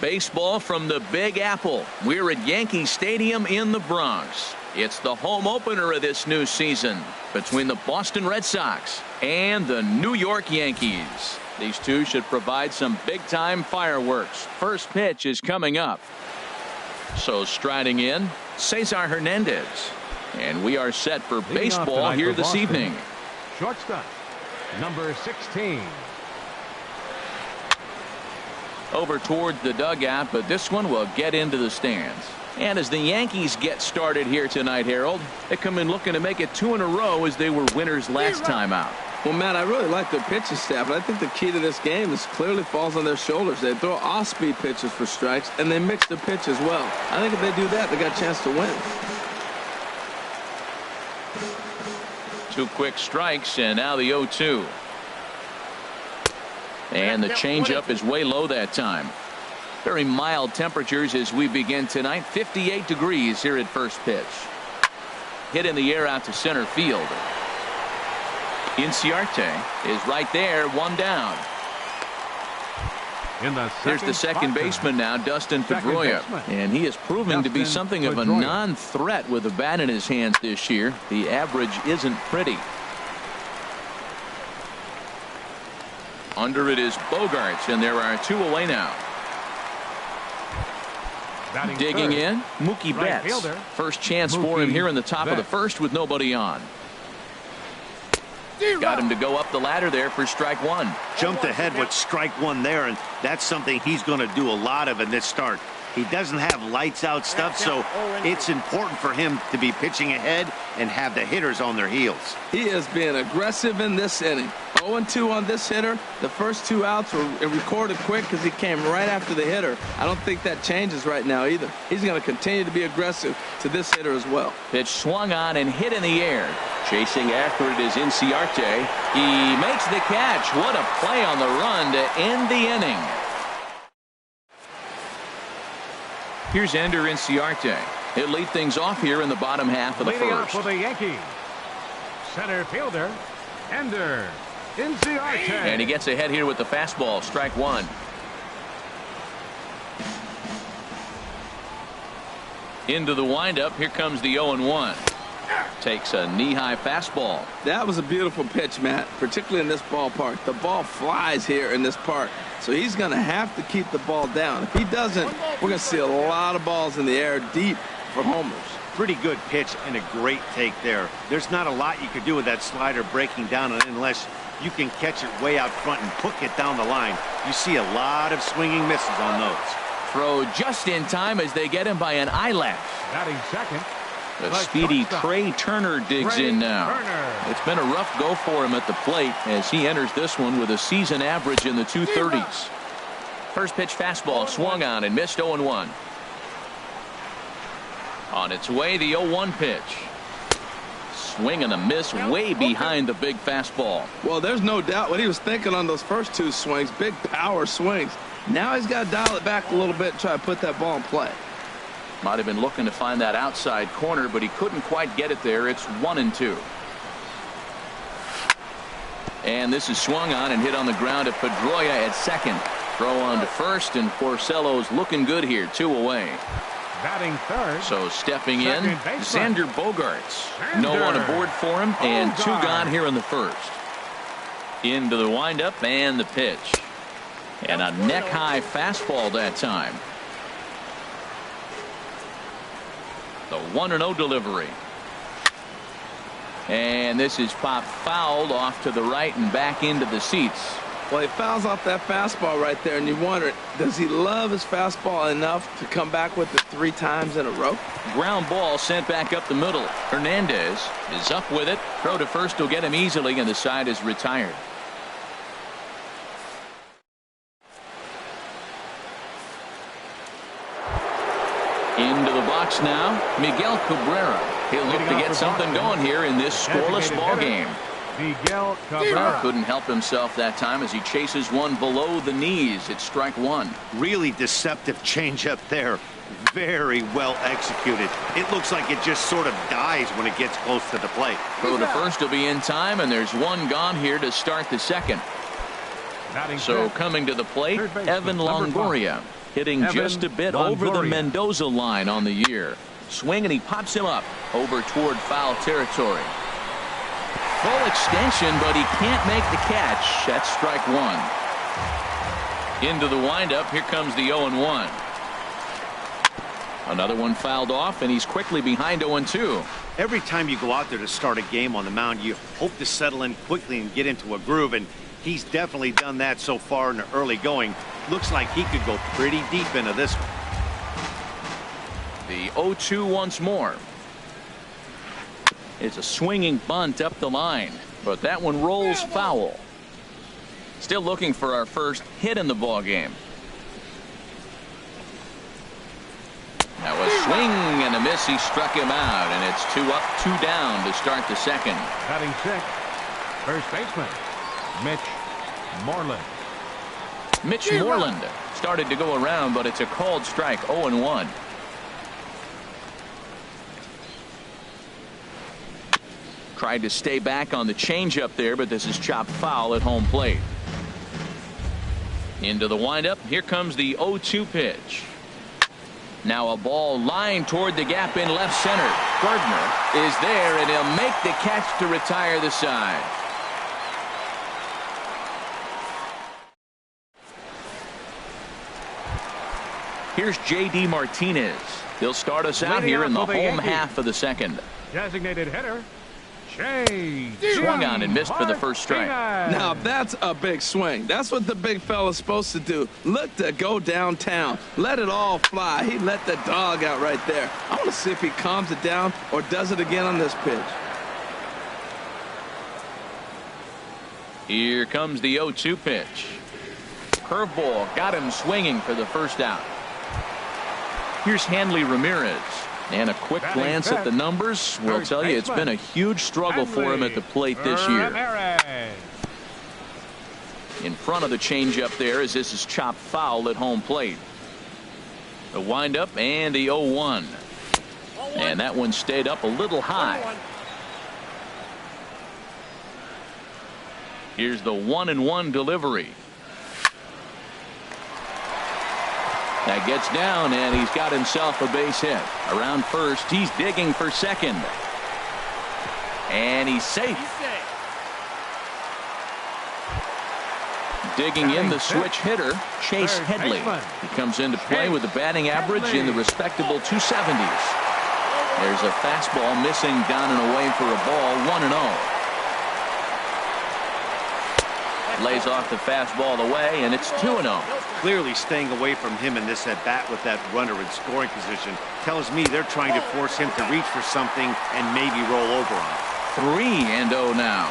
Baseball from the Big Apple. We're at Yankee Stadium in the Bronx. It's the home opener of this new season between the Boston Red Sox and the New York Yankees. These two should provide some big-time fireworks. First pitch is coming up. So striding in, Cesar Hernandez. And we are set for baseball here this evening. Shortstop, number 16. Over toward the dugout, but this one will get into the stands. And as the Yankees get started here tonight, Harold, they come in looking to make it 2 in a row as they were winners last time out. Well, Matt, I really like their pitching staff, and I think the key to this game is clearly falls on their shoulders. They throw off-speed pitches for strikes, and they mix the pitch as well. I think if they do that, they got a chance to win. 2 quick strikes, and now the 0-2. And the changeup is way low that time. Very mild temperatures as we begin tonight. 58 degrees here at first pitch. Hit in the air out to center field. Inciarte is right there, 1 down. Here's the second baseman now, Dustin Pedroia. And he is proving to be something of a non-threat with a bat in his hands this year. The average isn't pretty. Under it is Bogarts, and there are 2 away now. Digging in, Mookie Betts. First chance for him here in the top of the first with nobody on. Got him to go up the ladder there for strike 1. Jumped ahead with strike 1 there, and that's something he's going to do a lot of in this start. He doesn't have lights out stuff, so it's important for him to be pitching ahead and have the hitters on their heels. He is being aggressive in this inning. 0-2 on this hitter. The first 2 outs were recorded quick because he came right after the hitter. I don't think that changes right now either. He's going to continue to be aggressive to this hitter as well. Pitch swung on and hit in the air. Chasing after it is Inciarte. He makes the catch. What a play on the run to end the inning. Here's Ender Inciarte. He'll lead things off here in the bottom half of the Leading first. Up for the Yankees, center fielder Ender Inciarte. And he gets ahead here with the fastball. Strike 1. Into the windup. Here comes the 0-1. Takes a knee-high fastball. That was a beautiful pitch, Matt, particularly in this ballpark. The ball flies here in this park, so he's going to have to keep the ball down. If he doesn't, we're going to see a lot of balls in the air deep for homers. Pretty good pitch and a great take there. There's not a lot you could do with that slider breaking down unless you can catch it way out front and hook it down the line. You see a lot of swinging misses on those. Throw just in time as they get him by an eyelash. Batting second, The speedy Trey Turner digs in now. It's been a rough go for him at the plate as he enters this one with a season average in the 230s. First pitch fastball swung on and missed. 0-1. On its way, the 0-1 pitch. Swing and a miss way behind the big fastball. Well, there's no doubt what he was thinking on those first 2 swings. Big power swings. Now he's got to dial it back a little bit and try to put that ball in play. Might have been looking to find that outside corner, but he couldn't quite get it there. It's 1-2. And this is swung on and hit on the ground at Pedroia at second. Throw on to first, and Porcello's looking good here. 2 away. Batting third. So stepping in, Xander Bogarts. No one aboard for him, and 2 gone here in the first. Into the windup and the pitch. And a neck-high fastball that time. The 1-0 delivery. And this is popped fouled off to the right and back into the seats. Well, he fouls off that fastball right there, and you wonder, does he love his fastball enough to come back with it 3 times in a row? Ground ball sent back up the middle. Hernandez is up with it. Throw to first will get him easily, and the side is retired. Into the box now, Miguel Cabrera. He'll look to get something going here in this scoreless ball game. Miguel Cabrera couldn't help himself that time as he chases one below the knees. It's strike 1. Really deceptive changeup there. Very well executed. It looks like it just sort of dies when it gets close to the plate. Throw to first will be in time, and there's 1 gone here to start the second. So coming to the plate, Evan Longoria. hitting just a bit over the Mendoza line on the year. Swing, and he pops him up over toward foul territory. Full extension, but he can't make the catch. That's strike one. Into the windup. Here comes the 0-1. Another one fouled off, and he's quickly behind 0-2. Every time you go out there to start a game on the mound, you hope to settle in quickly and get into a groove, and he's definitely done that so far in the early going. Looks like he could go pretty deep into this one. The 0-2 once more. It's a swinging bunt up the line, but that one rolls foul. Still looking for our first hit in the ball game. Now a swing and a miss. He struck him out, and it's 2 up, 2 down to start the second. Batting sixth, first baseman, Mitch Moreland. Mitch Moreland started to go around, but it's a called strike. 0-1. Tried to stay back on the changeup there, but this is chopped foul at home plate. Into the windup. Here comes the 0-2 pitch. Now a ball lined toward the gap in left center. Gardner is there, and he'll make the catch to retire the side. Here's J.D. Martinez. He'll start us out here in the home half of the second. Designated hitter, Shea. Swung on and missed for the first strike. Now that's a big swing. That's what the big fella's supposed to do. Look to go downtown. Let it all fly. He let the dog out right there. I want to see if he calms it down or does it again on this pitch. Here comes the 0-2 pitch. Curveball got him swinging for the first out. Here's Hanley Ramirez. And a quick glance at the numbers will tell you it's been a huge struggle for him at the plate this year. In front of the changeup there, as this is chopped foul at home plate. The windup and the 0-1. And that one stayed up a little high. Here's the 1-1 delivery. That gets down, and he's got himself a base hit. Around first, he's digging for second. And he's safe. Digging in the switch hitter, Chase Headley. He comes into play with a batting average in the respectable 270s. There's a fastball missing down and away for a ball, 1-0. Lays off the fastball away, and it's 2-0. Clearly staying away from him in this at-bat with that runner in scoring position tells me they're trying to force him to reach for something and maybe roll over on it. 3-0 now.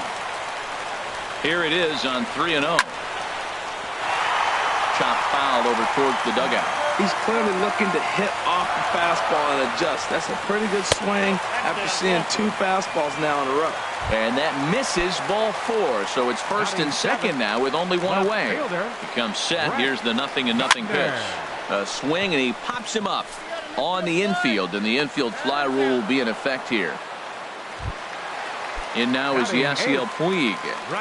Here it is on 3-0. Chop foul over towards the dugout. He's clearly looking to hit off the fastball and adjust. That's a pretty good swing after seeing 2 fastballs now in a row. And that misses, ball 4. So it's first and second now with only 1 away. He comes set. Here's the 0-0 pitch. A swing, and he pops him up on the infield. And the infield fly rule will be in effect here. In now is Yasiel Puig.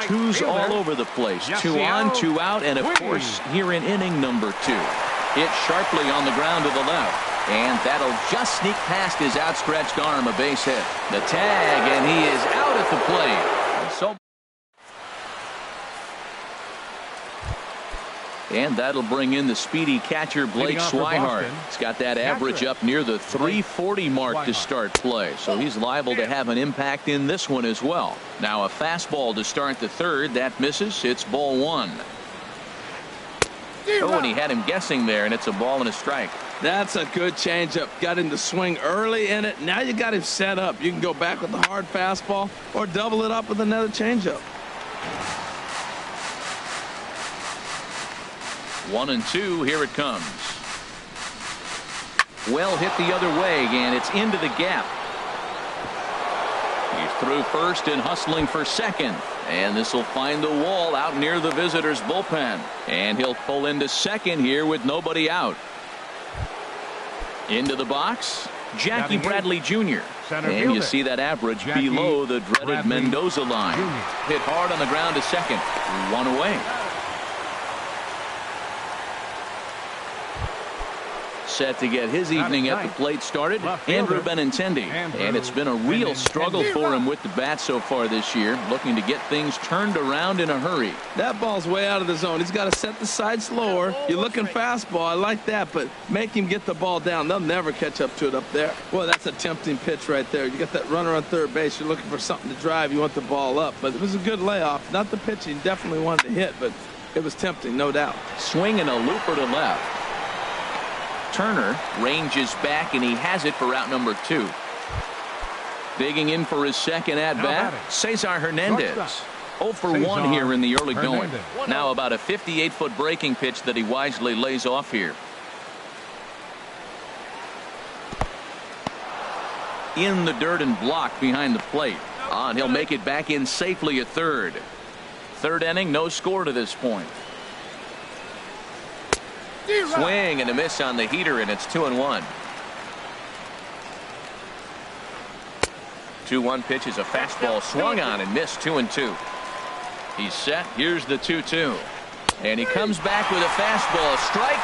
2's all over the place. 2 on, 2 out, and of course here in inning number 2. Hit sharply on the ground to the left. And that'll just sneak past his outstretched arm, a base hit. The tag, and he is out at the plate. And that'll bring in the speedy catcher, Blake Swihart. He's got that average up near the 340 mark to start play. So he's liable to have an impact in this one as well. Now a fastball to start the third. That misses. It's ball 1. Oh, and he had him guessing there, and it's a ball and a strike. That's a good changeup. Got him to swing early in it. Now you got him set up. You can go back with the hard fastball or double it up with another changeup. 1-2. Here it comes. Well hit the other way, and it's into the gap. He's through first and hustling for second. And this will find the wall out near the visitors' bullpen. And he'll pull into second here with nobody out. Into the box, Jackie Bradley Jr. And you see that average below the dreaded Mendoza line. Hit hard on the ground to second. 1 away. set to get his evening at the plate started, Andrew Benintendi. And it's been a real struggle for him with the bat so far this year, looking to get things turned around in a hurry. That ball's way out of the zone. He's got to set the side slower. You're looking fastball. I like that, but make him get the ball down. They'll never catch up to it up there. Boy, that's a tempting pitch right there. You got that runner on third base. You're looking for something to drive. You want the ball up, but it was a good layoff. Not the pitch he definitely wanted to hit, but it was tempting, no doubt. Swing and a looper to left. Turner ranges back, and he has it for out number 2. Digging in for his second at-bat, Cesar Hernandez. 0 for 1 here in the early going. Now about a 58-foot breaking pitch that he wisely lays off here. In the dirt and blocked behind the plate. And he'll make it back in safely at third. Third inning, no score to this point. Swing and a miss on the heater, and it's 2-1. 2-1 pitch is a fastball swung on and missed. 2-2. He's set. Here's the 2-2. And he comes back with a fastball. Strike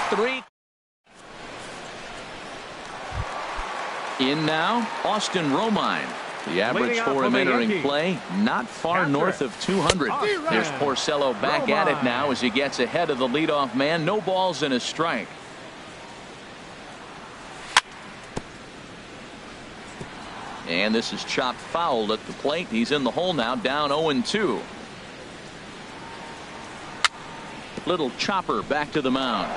3. In now, Austin Romine. The average for him entering play, not far north of 200. There's Porcello back at it now as he gets ahead of the leadoff man. No balls and a strike. And this is chopped foul at the plate. He's in the hole now, down 0-2. Little chopper back to the mound.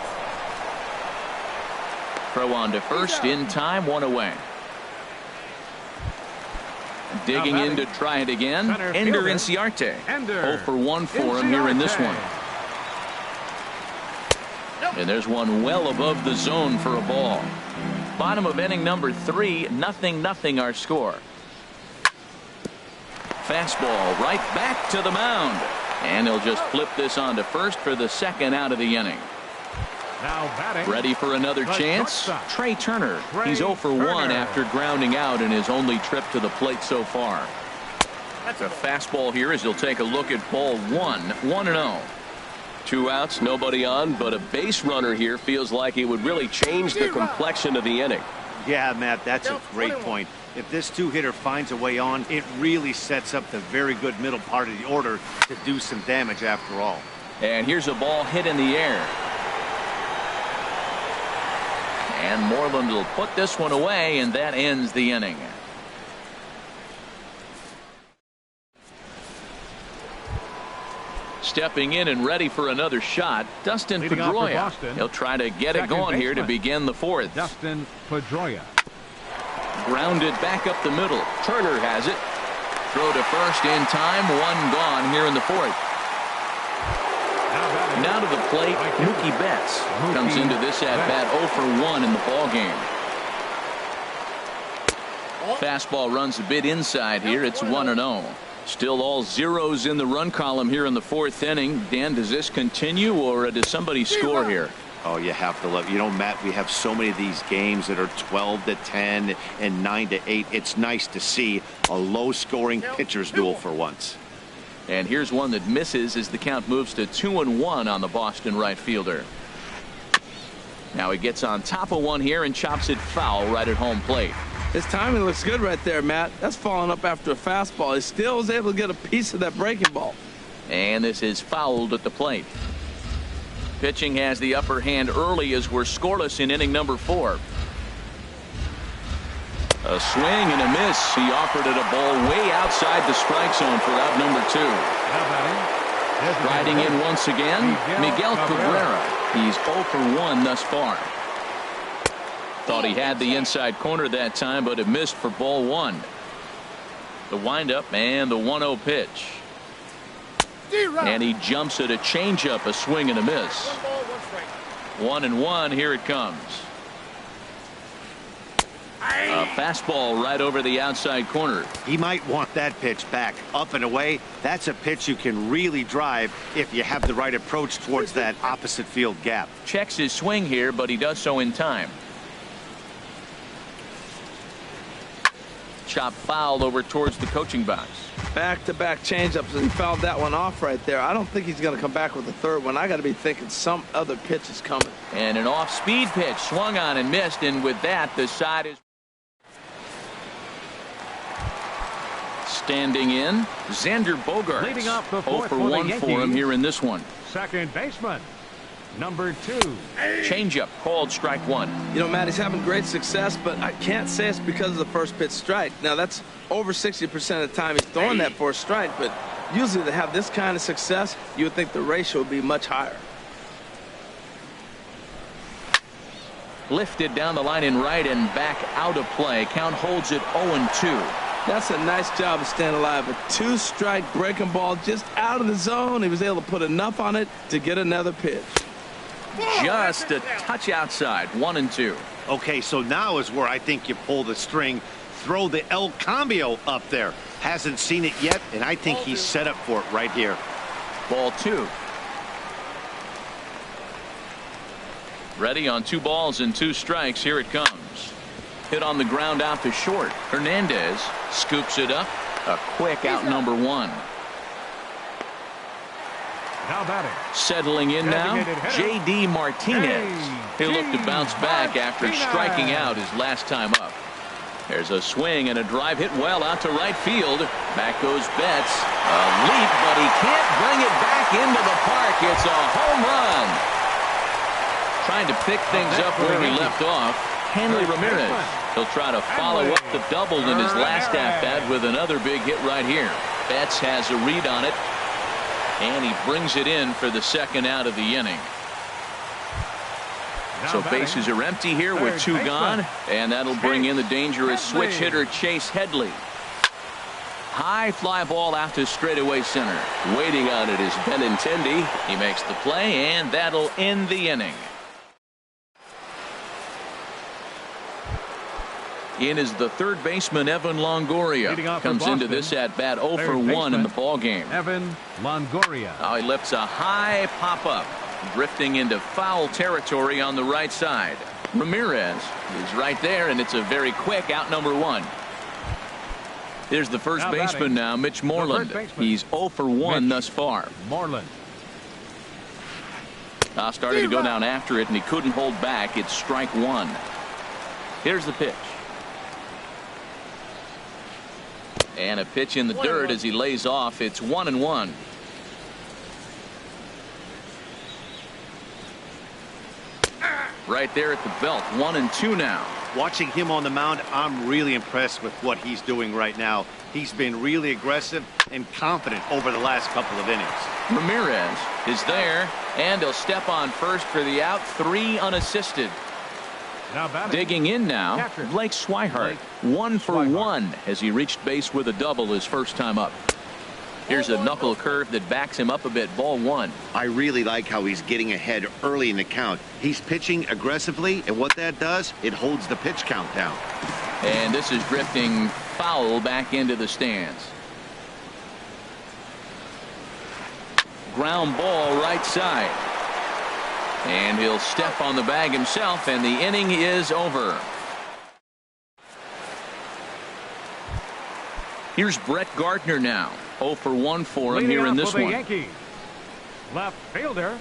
Throw on to first in time, 1 away. Digging in to try it again. Ender Inciarte. 0 for 1 for him here in this one. And there's one well above the zone for a ball. Bottom of inning number 3, 0-0 our score. Fastball right back to the mound. And he'll just flip this on to first for the second out of the inning. Ready for another chance? Trey Turner. He's 0 for 1 after grounding out in his only trip to the plate so far. That's a fastball here as he'll take a look at ball 1. 1-0. 2 outs, nobody on, but a base runner here feels like it would really change the complexion of the inning. Yeah, Matt, that's a great point. If this 2-hitter finds a way on, it really sets up the very good middle part of the order to do some damage after all. And here's a ball hit in the air. And Moreland will put this one away, and that ends the inning. Stepping in and ready for another shot, Dustin Pedroia. He'll try to get it going here to begin the 4th. Dustin Pedroia. Grounded back up the middle. Turner has it. Throw to first in time. 1 gone here in the 4th. Now to the plate, Mookie Betts comes into this at-bat 0 for 1 in the ballgame. Fastball runs a bit inside here. It's 1-0. Still all zeros in the run column here in the 4th inning. Dan, does this continue, or does somebody score here? Oh, you have to love. You know, Matt, we have so many of these games that are 12-10 and 9-8. It's nice to see a low-scoring pitcher's duel for once. And here's one that misses as the count moves to 2-1 on the Boston right fielder. Now he gets on top of one here and chops it foul right at home plate. His timing looks good right there, Matt. That's falling up after a fastball. He still was able to get a piece of that breaking ball. And this is fouled at the plate. Pitching has the upper hand early as we're scoreless in inning number 4. A swing and a miss. He offered it a ball way outside the strike zone for out number 2. Riding in once again, Miguel Cabrera. He's 0 for 1 thus far. Thought he had the inside corner that time, but it missed for ball 1. The windup and the 1-0 pitch. And he jumps at a changeup, a swing and a miss. 1-1. Here it comes. A fastball right over the outside corner. He might want that pitch back up and away. That's a pitch you can really drive if you have the right approach towards that opposite field gap. Checks his swing here, but he does so in time. Chop foul over towards the coaching box. Back-to-back changeups, and he fouled that one off right there. I don't think he's going to come back with the third one. I got to be thinking some other pitch is coming. And an off-speed pitch swung on and missed, and with that, the side is standing in. Xander Bogaerts. Leading off the 0 fourth for 1 for him here in this one. Second baseman, number 2. Changeup called strike one. You know, Matt, he's having great success, but I can't say it's because of the first pitch strike. Now, that's over 60% of the time he's throwing that for a strike, but usually to have this kind of success, you would think the ratio would be much higher. Lifted down the line in right and back out of play. Count holds it 0-2. That's a nice job of staying alive. A 2-strike breaking ball just out of the zone. He was able to put enough on it to get another pitch. Just a touch outside. 1-2. Okay, so now is where I think you pull the string. Throw the El Cambio up there. Hasn't seen it yet, and I think he's set up for it right here. Ball 2. Ready on 2 balls and 2 strikes. Here it comes. Hit on the ground out to short. Hernandez scoops it up. A quick out number 1. Now batting. Settling in now, J.D. Martinez. He'll look to bounce back after striking out his last time up. There's a swing and a drive hit well out to right field. Back goes Betts. A leap, but he can't bring it back into the park. It's a home run. Trying to pick things up where he left off. Hanley Ramirez. He'll try to follow up the double in his last at-bat with another big hit right here. Betts has a read on it, and he brings it in for the second out of the inning. So bases are empty here with 2 gone, and that'll bring in the dangerous switch hitter Chase Headley. High fly ball out to straightaway center. Waiting on it is Benintendi. He makes the play, and that'll end the inning. In is the third baseman, Evan Longoria. Comes into this at-bat 0 for 1 in the ballgame. Evan Longoria. Now he lifts a high pop-up, drifting into foul territory on the right side. Ramirez is right there, and it's a very quick out number 1. Here's the first baseman now, Mitch Moreland. He's 0 for 1 thus far. Moreland. Started to go down after it, and he couldn't hold back. It's strike 1. Here's the pitch. And a pitch in the dirt as he lays off. It's 1-1. Right there at the belt. 1-2 now. Watching him on the mound, I'm really impressed with what he's doing right now. He's been really aggressive and confident over the last couple of innings. Ramirez is there, and he'll step on first for the out. 3 unassisted. Digging in now, Blake Swihart. 1 for 1 as he reached base with a double his first time up. Here's a knuckle curve that backs him up a bit. Ball 1. I really like how he's getting ahead early in the count. He's pitching aggressively, and what that does, it holds the pitch count down. And this is drifting foul back into the stands. Ground ball right side. And he'll step on the bag himself, and the inning is over. Here's Brett Gardner now. 0 for 1 for him here in this one. Yankees. Left fielder.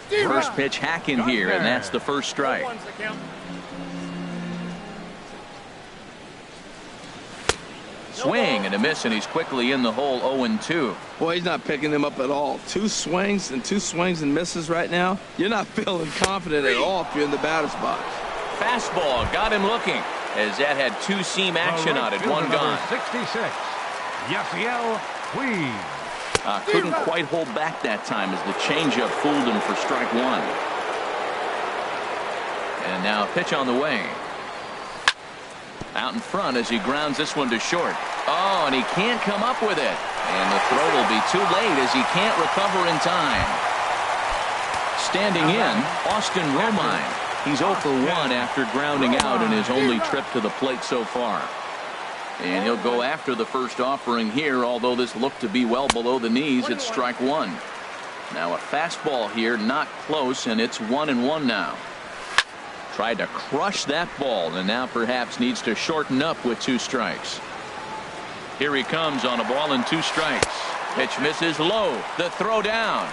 First pitch hack in here, and that's the first strike. Swing and a miss, and he's quickly in the hole. 0-2. Boy, he's not picking them up at all. 2 swings and misses right now. You're not feeling confident at all if you're in the batter's box. Fastball got him looking as that had 2-seam action on it. 1 gone. 66. Yasiel Puig. Couldn't quite hold back that time as the changeup fooled him for strike 1. And now a pitch on the way. Out in front as he grounds this one to short. Oh, and he can't come up with it. And the throw will be too late as he can't recover in time. Standing in, Austin Romine. He's 0 for 1 after grounding out in his only trip to the plate so far. And he'll go after the first offering here, although this looked to be well below the knees. It's strike 1. Now a fastball here, not close, and it's 1-1 now. Tried to crush that ball, and now perhaps needs to shorten up with 2 strikes. Here he comes on a ball and 2 strikes. Pitch misses low. The throw down.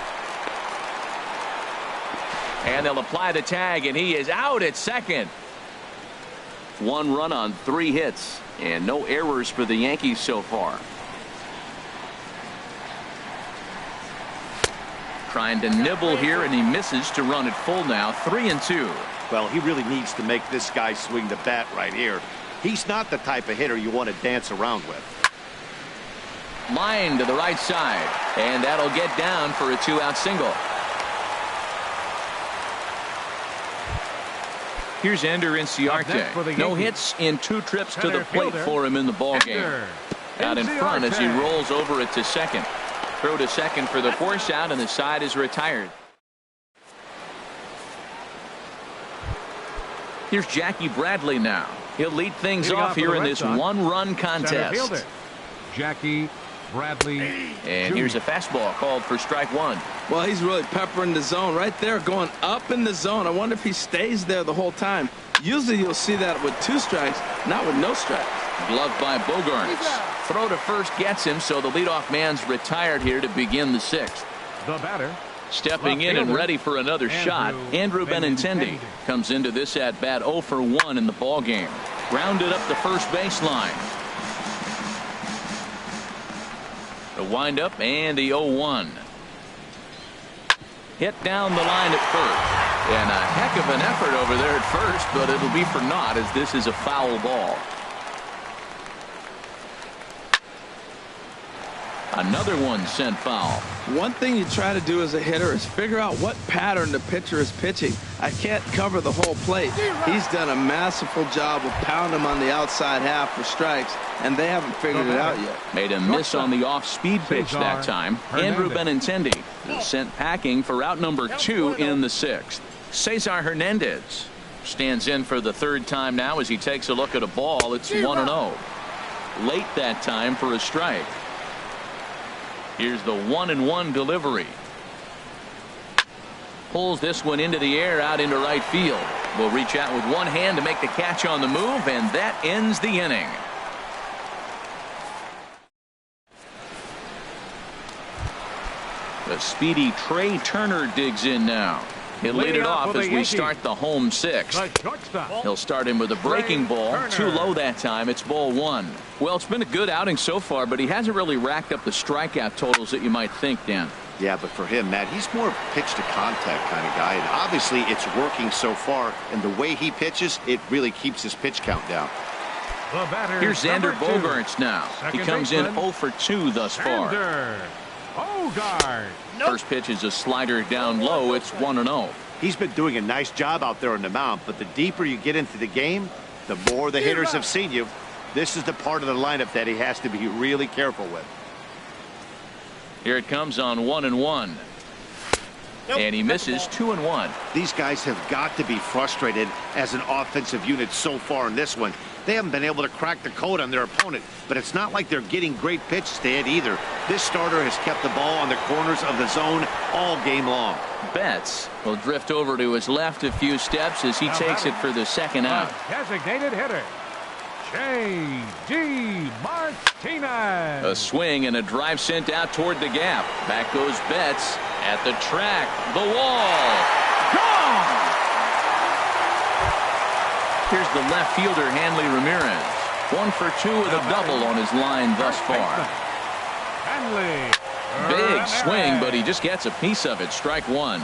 And they'll apply the tag, and he is out at second. 1 run on 3 hits, and no errors for the Yankees so far. Trying to nibble here, and he misses to run it full now. 3-2. Well, he really needs to make this guy swing the bat right here. He's not the type of hitter you want to dance around with. Line to the right side, and that'll get down for a 2-out single. Here's Ender Inciarte. No hits in 2 trips to the plate for him in the ballgame. Out in front as he rolls over it to second. Throw to second for the force out, and the side is retired. Here's Jackie Bradley now. He'll lead things off here in this 1-run contest. Jackie Bradley. And here's a fastball called for strike 1. Well, he's really peppering the zone right there, going up in the zone. I wonder if he stays there the whole time. Usually you'll see that with 2 strikes, not with no strikes. Gloved by Bogaerts. Throw to first gets him, so the leadoff man's retired here to begin the 6th. The batter. Stepping in and ready for another shot, Andrew Benintendi comes into this at bat 0 for 1 in the ball game. Grounded up the first baseline. The windup and the 0-1. Hit down the line at first. And a heck of an effort over there at first, but it'll be for naught as this is a foul ball. Another one sent foul. One thing you try to do as a hitter is figure out what pattern the pitcher is pitching. I can't cover the whole plate. He's done a masterful job of pounding him on the outside half for strikes, and they haven't figured it out yet. Made a miss on the off-speed pitch that time. Andrew Benintendi is sent packing for out number 2 in the 6th. Cesar Hernandez stands in for the 3rd time now as he takes a look at a ball. It's 1-0. Late that time for a strike. Here's the 1-1 delivery. Pulls this one into the air out into right field. Will reach out with one hand to make the catch on the move, and that ends the inning. The speedy Trey Turner digs in now. He'll lead it off as we start the home 6th. He'll start him with a breaking ball. Too low that time. It's ball 1. Well, it's been a good outing so far, but he hasn't really racked up the strikeout totals that you might think, Dan. Yeah, but for him, Matt, he's more pitch to contact kind of guy, and obviously it's working so far, and the way he pitches, it really keeps his pitch count down. Here's Xander Bogaerts now. He comes in 0 for 2 thus far. First pitch is a slider down low. It's 1-0. He's been doing a nice job out there on the mound, but the deeper you get into the game, the more the hitters have seen you. This is the part of the lineup that he has to be really careful with. Here it comes on 1-1. And he misses 2-1. These guys have got to be frustrated as an offensive unit so far in this one. They haven't been able to crack the code on their opponent, but it's not like they're getting great pitches to hit either. This starter has kept the ball on the corners of the zone all game long. Betts will drift over to his left a few steps as he takes it for the 2nd out. Designated hitter, J.D. Martinez. A swing and a drive sent out toward the gap. Back goes Betts at the track. The wall. Gone! Here's the left fielder, Hanley Ramirez. 1 for 2 with a double on his line thus far. Big swing, but he just gets a piece of it. Strike 1.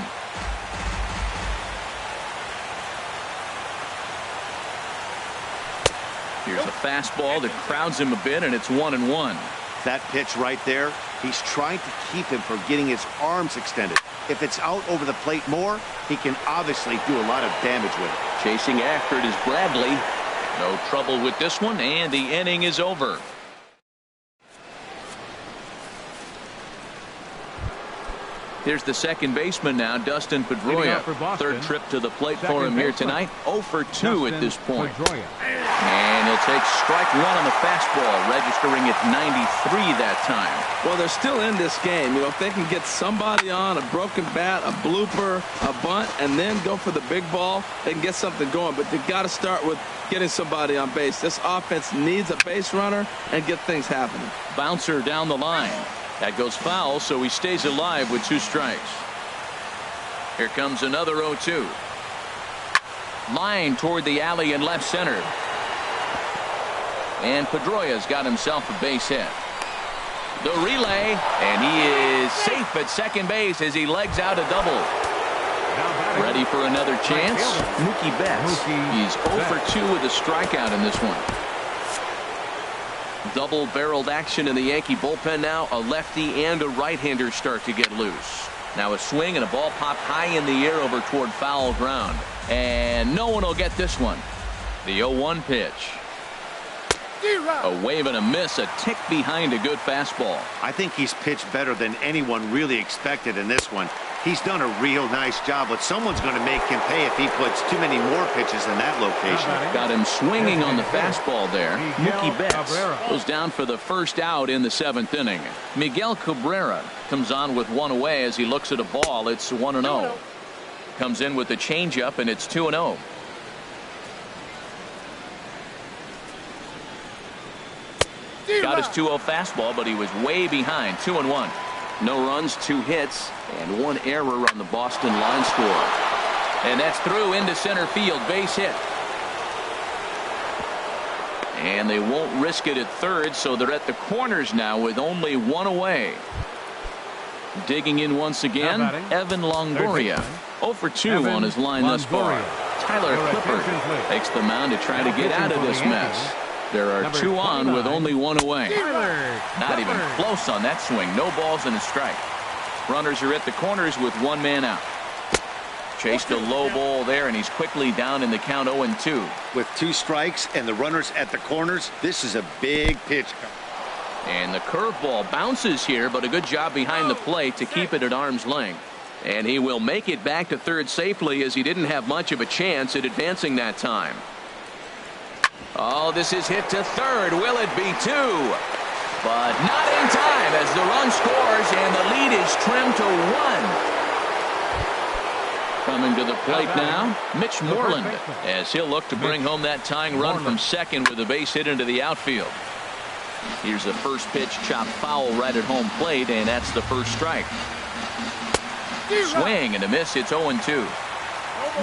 Here's a fastball that crowds him a bit, and it's 1-1. That pitch right there, he's trying to keep him from getting his arms extended. If it's out over the plate more, he can obviously do a lot of damage with it. Chasing after it is Bradley. No trouble with this one, and the inning is over. Here's the second baseman now, Dustin Pedroia. 3rd trip to the plate for him here tonight. 0 for 2 at this point. And he'll take strike one on the fastball, registering at 93 that time. Well, they're still in this game. You know, if they can get somebody on, a broken bat, a blooper, a bunt, and then go for the big ball, they can get something going. But they've got to start with getting somebody on base. This offense needs a base runner and get things happening. Bouncer down the line. That goes foul, so he stays alive with 2 strikes. Here comes another 0-2. Line toward the alley in left center. And Pedroia's got himself a base hit. The relay, and he is safe at second base as he legs out a double. Ready for another chance? Mookie Betts. He's 0 for 2 with a strikeout in this one. Double-barreled action in the Yankee bullpen now. A lefty and a right-hander start to get loose. Now a swing and a ball popped high in the air over toward foul ground. And no one will get this one. The 0-1 pitch. A wave and a miss, a tick behind a good fastball. I think he's pitched better than anyone really expected in this one. He's done a real nice job, but someone's going to make him pay if he puts too many more pitches in that location. Got him swinging on the fastball there. Mookie Betts goes down for the first out in the 7th inning. Miguel Cabrera comes on with 1 away as he looks at a ball. It's 1-0. Comes in with the changeup, and it's 2-0. Got his 2-0 fastball, but he was way behind. 2-1. No runs, 2 hits, and 1 error on the Boston line score. And that's through into center field. Base hit. And they won't risk it at third, so they're at the corners now with only 1 away. Digging in once again, Evan Longoria. 0 for 2 on his line thus far. Tyler Clippard takes the mound to try to get out of this mess. There are 2 on with only 1 away. Not even close on that swing. No balls and a strike. Runners are at the corners with 1 man out. Chased a low ball there, and he's quickly down in the count 0-2. With 2 strikes and the runners at the corners, this is a big pitch. And the curveball bounces here, but a good job behind the plate to keep it at arm's length. And he will make it back to third safely, as he didn't have much of a chance at advancing that time. Oh, this is hit to third. Will it be 2? But not in time as the run scores and the lead is trimmed to 1. Coming to the plate now, Mitch Moreland, as he'll look to bring home that tying run from second with a base hit into the outfield. Here's the first pitch, chopped foul right at home plate, and that's the first strike. Swing and a miss. It's 0-2.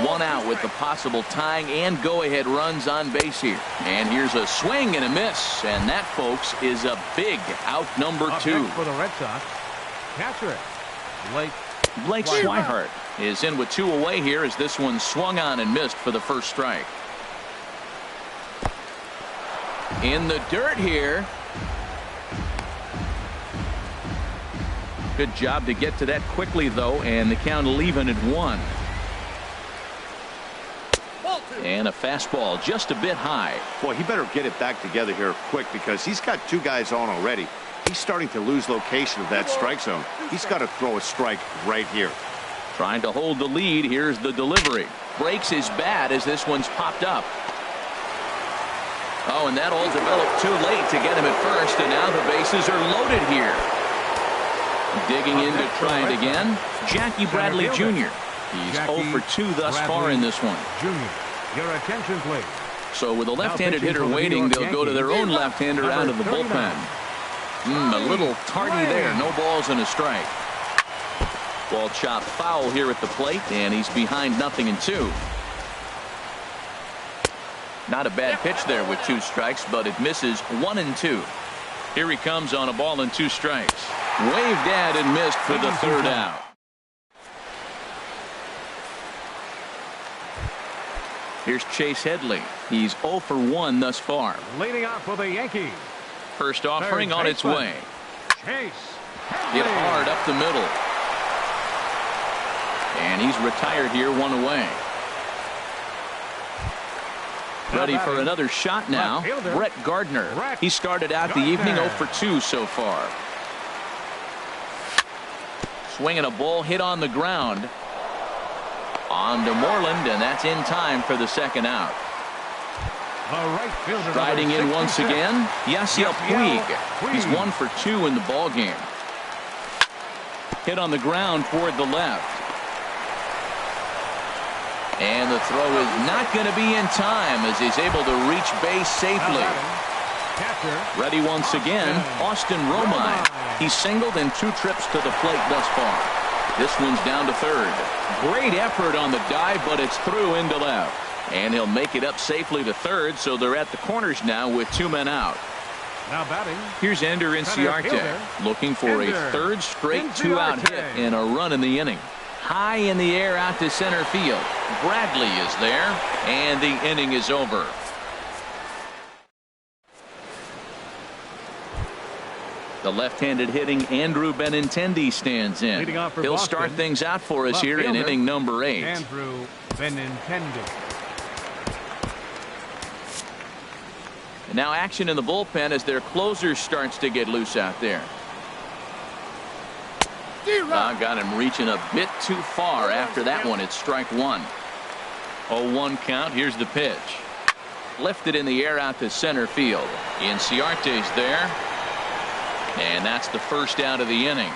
1 out with the possible tying and go-ahead runs on base here. And here's a swing and a miss, and that, folks, is a big out number 2. For the Red Sox, catcher Blake Swihart is in with 2 away here as this one swung on and missed for the first strike. In the dirt here. Good job to get to that quickly, though, and the count leaving at 1. And a fastball just a bit high. Boy, he better get it back together here quick, because he's got 2 guys on already. He's starting to lose location of that strike zone. He's got to throw a strike right here. Trying to hold the lead. Here's the delivery. Breaks his bat as this one's popped up. Oh, and that all developed too late to get him at first, and now the bases are loaded here. Digging in to try it again, Jackie Bradley Jr. He's 0 for 2 thus far in this one. Jr. Your attention, please. So with a left-handed hitter waiting, they'll go to their own left-hander out of the bullpen. A little tardy there. No balls and a strike. Ball chopped foul here at the plate, and he's behind 0-2. Not a bad pitch there with 2 strikes, but it misses 1-2. Here he comes on a ball and 2 strikes. Waved at and missed for the 3rd out. Here's Chase Headley. He's 0 for 1 thus far. Leading off for the Yankees. First offering on its way. Chase Hit hard up the middle. And he's retired here, 1 away. Ready for another shot now. Brett Gardner. He started out the evening 0 for 2 so far. Swinging a ball hit on the ground. On to Moreland, and that's in time for the 2nd out. right fielder. Striding in once again, Yasiel Puig. He's 1 for 2 in the ball game. Hit on the ground toward the left. And the throw is not going to be in time as he's able to reach base safely. Ready once again, Austin Romine. He's singled in 2 trips to the plate thus far. This one's down to third. Great effort on the dive, but it's through into left. And he'll make it up safely to third, so they're at the corners now with 2 men out. Now batting. Here's Ender Inciarte looking for a third straight 2-out hit and a run in the inning. High in the air out to center field. Bradley is there, and the inning is over. The left-handed hitting Andrew Benintendi stands in. He'll start things out for us here in inning number 8. Andrew Benintendi. And now action in the bullpen as their closer starts to get loose out there. Got him reaching a bit too far after that one. It's strike 1. 0-1 count. Here's the pitch. Lifted in the air out to center field. Inciarte's there. And that's the first out of the inning.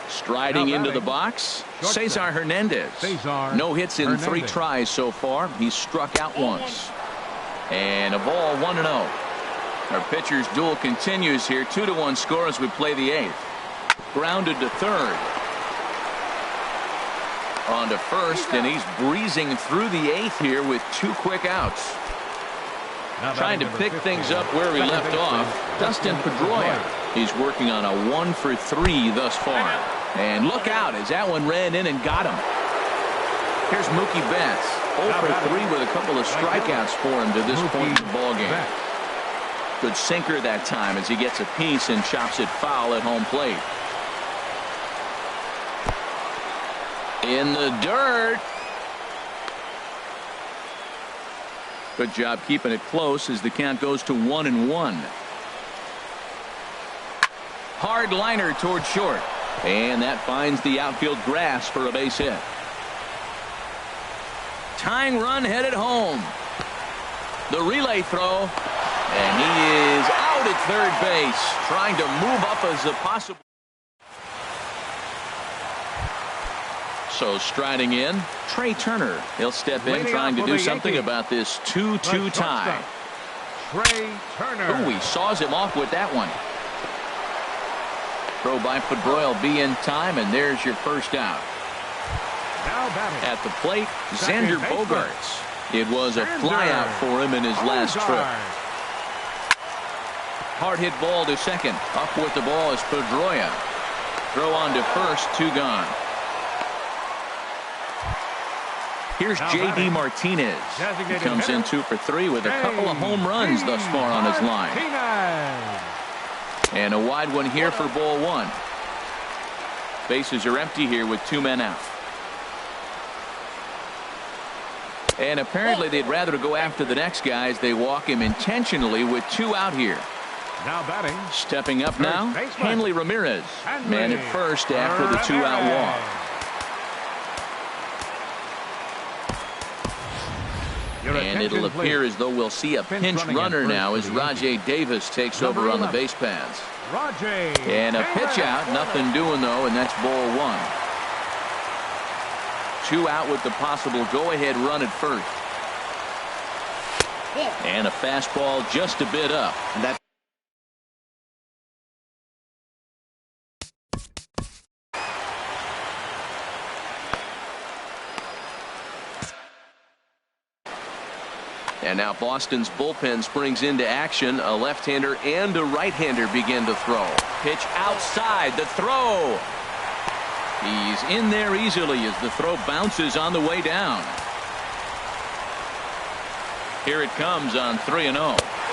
Striding into the box, Cesar Hernandez. No hits in 3 tries so far. He's struck out once. And a ball, 1-0. Our pitcher's duel continues here. 2-1 score as we play the 8th. Grounded to third. On to first, and he's breezing through the 8th here with 2 quick outs. Trying to pick things up where he left off, Dustin Pedroia. He's working on a 1 for 3 thus far. And look out as that one ran in and got him. Here's Mookie Betts. 0 for 3 with a couple of strikeouts for him to this point in the ballgame. Good sinker that time as he gets a piece and chops it foul at home plate. In the dirt. Good job keeping it close as the count goes to 1-1. Hard liner toward short. And that finds the outfield grass for a base hit. Tying run headed home. The relay throw. And he is out at third base, trying to move up as a possible. So striding in, Trey Turner. He'll step in trying to do something about this 2-2 tie. Trey Turner. Ooh, he saws him off with that one. Throw by Pedroia will be in time, and there's your first out. Now batting. At the plate, Xander Bogaerts. It was a flyout for him in his last trip. Hard hit ball to second. Up with the ball is Pedroia. Throw on to first, 2 gone. Here's J.D. Martinez. He comes in 2 for 3 with a couple of home runs thus far on his line. And a wide one here for ball 1. Bases are empty here with 2 men out. And apparently they'd rather go after the next guy as they walk him intentionally with 2 out here. Now batting. Stepping up now, Hanley Ramirez. Man at first after the 2-out walk. And it'll appear as though we'll see a pinch runner now as Rajay Davis takes over on the base paths. And a pitch out, nothing doing though, and that's ball 1. 2 out with the possible go-ahead run at first. And a fastball just a bit up. And now Boston's bullpen springs into action. A left-hander and a right-hander begin to throw. Pitch outside. The throw. He's in there easily as the throw bounces on the way down. Here it comes on 3-0.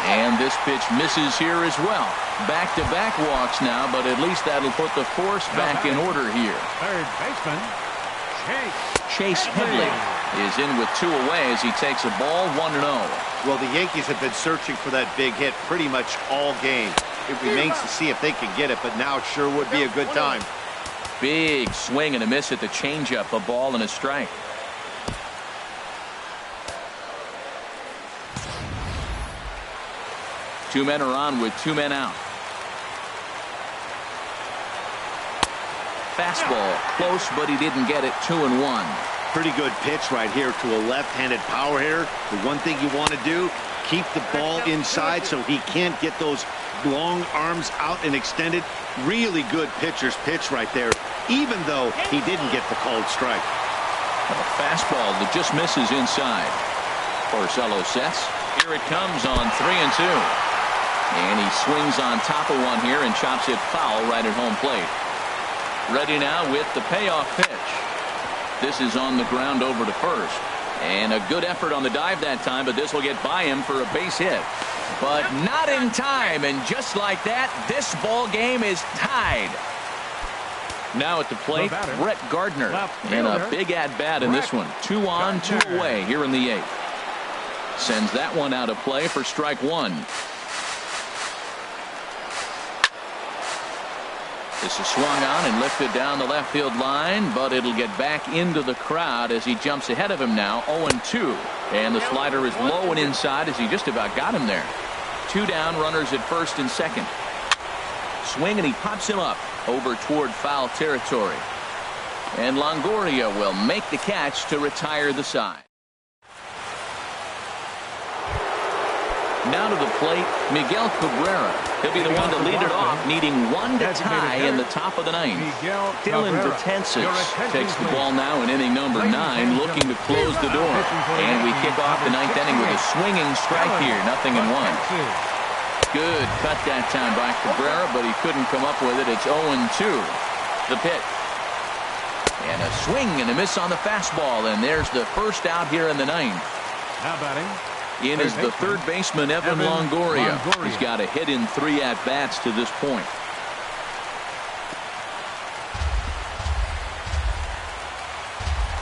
And this pitch misses here as well. Back-to-back walks now, but at least that'll put the force back in order here. Third baseman, Chase Headley is in with 2 away as he takes a ball, 1-0. Well, the Yankees have been searching for that big hit pretty much all game. It remains to see if they can get it, but now sure would be a good time. Big swing and a miss at the changeup, a ball and a strike. Two men are on with two men out. Fastball close, but he didn't get it. 2-1. Pretty good pitch right here to a left-handed power hitter. The one thing you want to do, keep the ball inside so he can't get those long arms out and extended. Really good pitcher's pitch right there, even though he didn't get the called strike. A fastball that just misses inside. Porcello sets. Here it comes on 3-2. And he swings on top of one here and chops it foul right at home plate. Ready now with the payoff pitch. This is on the ground over to first. And a good effort on the dive that time, but this will get by him for a base hit. But not in time, and just like that, this ball game is tied. Now at the plate, Brett Gardner. And a big at-bat in this one. 2 on, 2 away here in the 8th. Sends that one out of play for strike one. This is swung on and lifted down the left field line, but it'll get back into the crowd as he jumps ahead of him now. 0-2. And the slider is low and inside as he just about got him there. 2 down, runners at first and second. Swing and he pops him up over toward foul territory. And Longoria will make the catch to retire the side. Now to the plate, Miguel Cabrera. He'll be the one to lead it off, needing one to tie in the top of the 9th. Dylan Betances takes the ball now in inning number 9, looking to close the door. And we kick off the 9th inning with a swinging strike here, 0-1. Good cut that time by Cabrera, but he couldn't come up with it. It's 0-2. The pitch. And a swing and a miss on the fastball, and there's the first out here in the 9th. Now batting. In is the third baseman, Evan Longoria. He's got a hit in 3 at-bats to this point.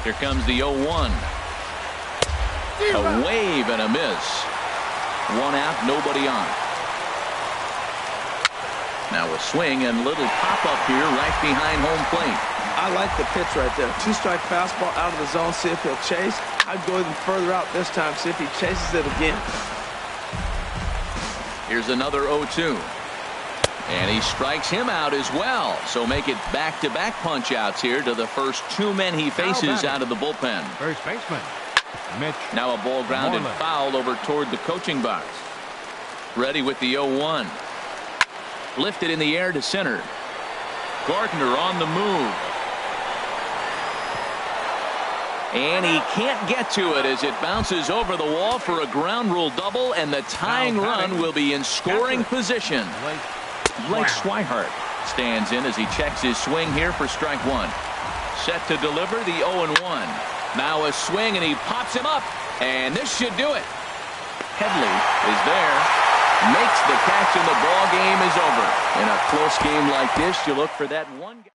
Here comes the 0-1. A wave and a miss. 1 out, nobody on. Now a swing and little pop-up here right behind home plate. I like the pitch right there. 2-strike fastball out of the zone, see if he'll chase. I'd go even further out this time, see if he chases it again. Here's another 0-2. And he strikes him out as well. So make it back-to-back punch-outs here to the first 2 men he faces out of the bullpen. First baseman, Mitch. Now a ball grounded foul over toward the coaching box. Ready with the 0-1. Lifted in the air to center. Gardner on the move. And he can't get to it as it bounces over the wall for a ground rule double, and the tying run will be in scoring position. Blake Swihart stands in as he checks his swing here for strike one. Set to deliver the 0-1. Now a swing and he pops him up, and this should do it. Headley is there, makes the catch, and the ball game is over. In a close game like this, you look for that one.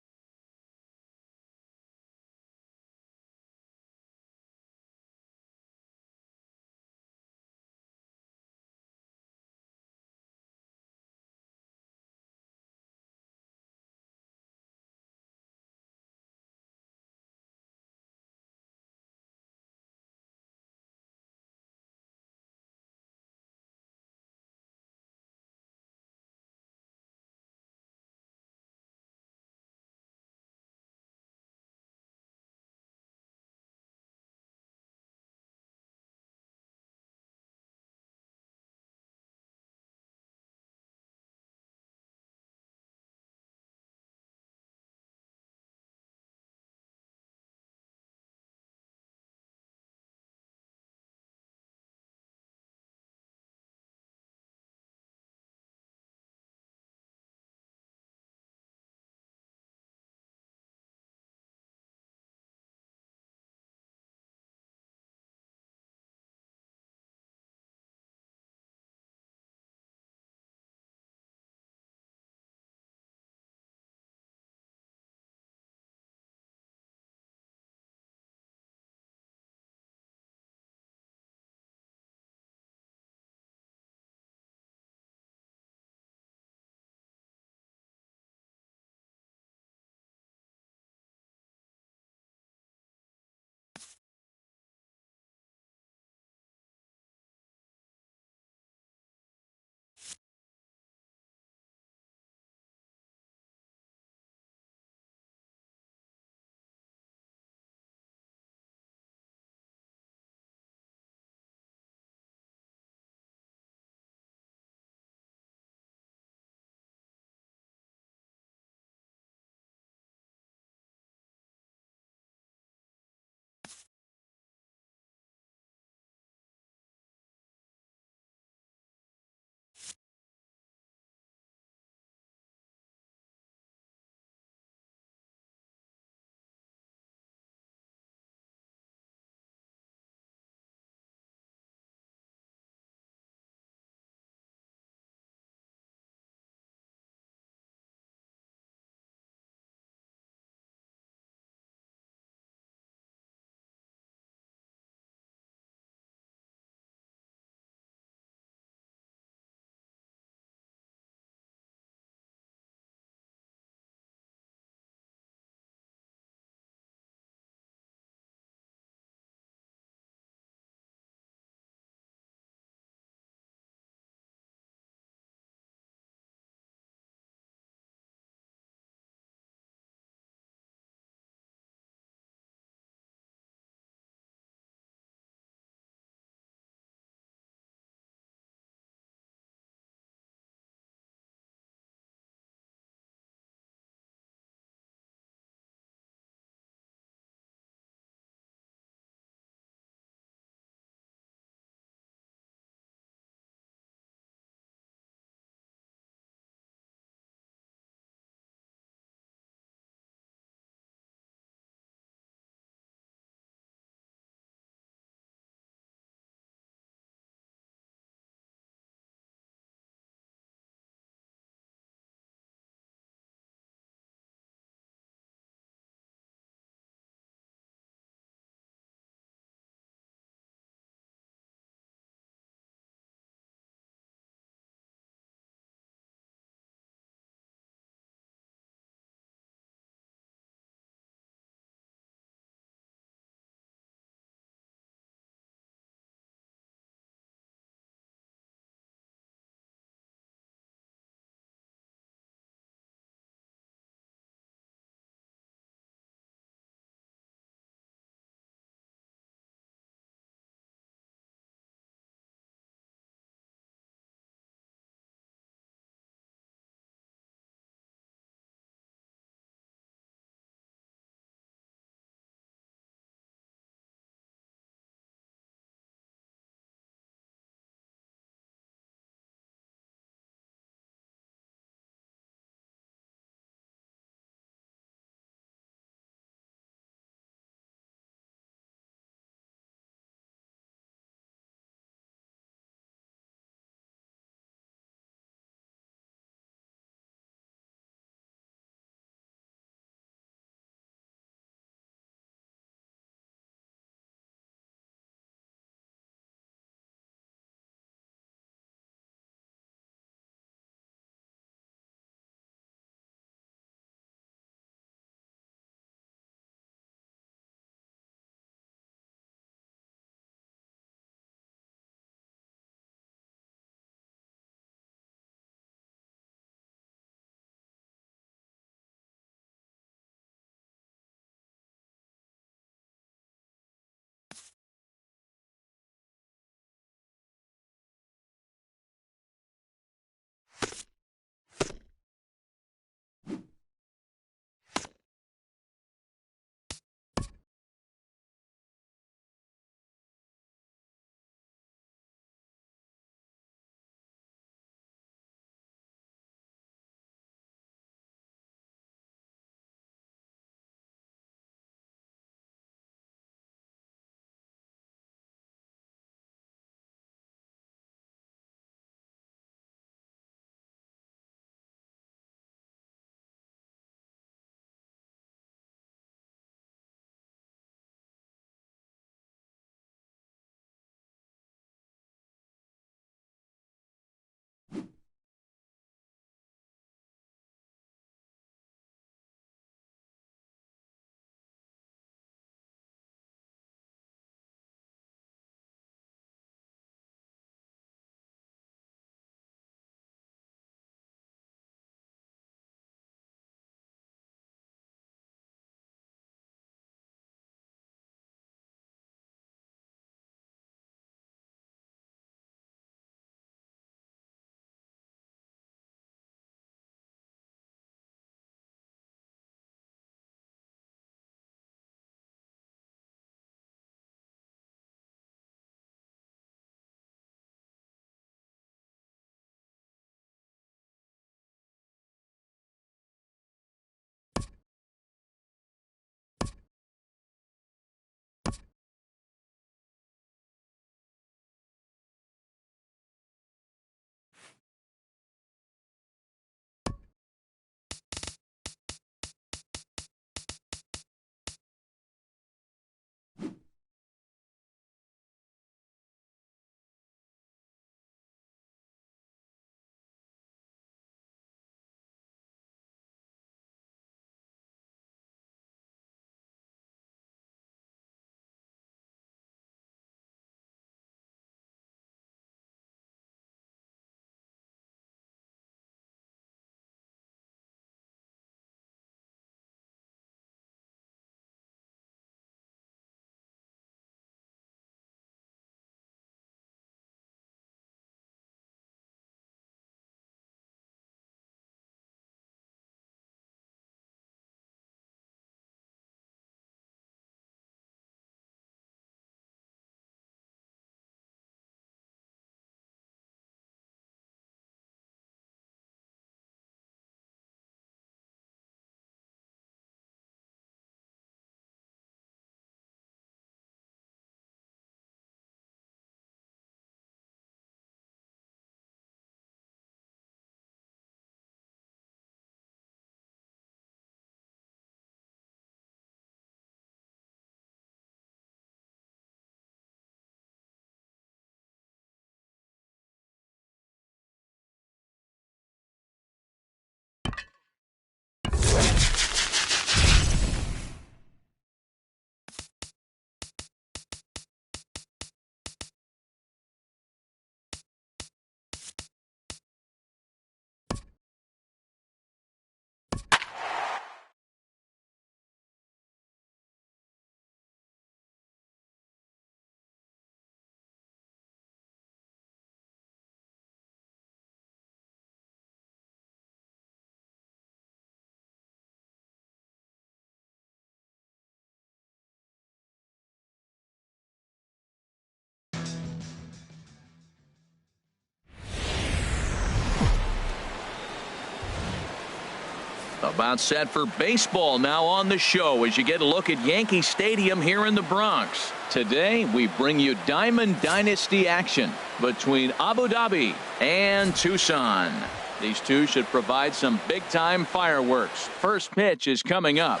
About set for baseball now on the show as you get a look at Yankee Stadium here in the Bronx. Today we bring you Diamond Dynasty action between Abu Dhabi and Tucson. These two should provide some big-time fireworks. First pitch is coming up.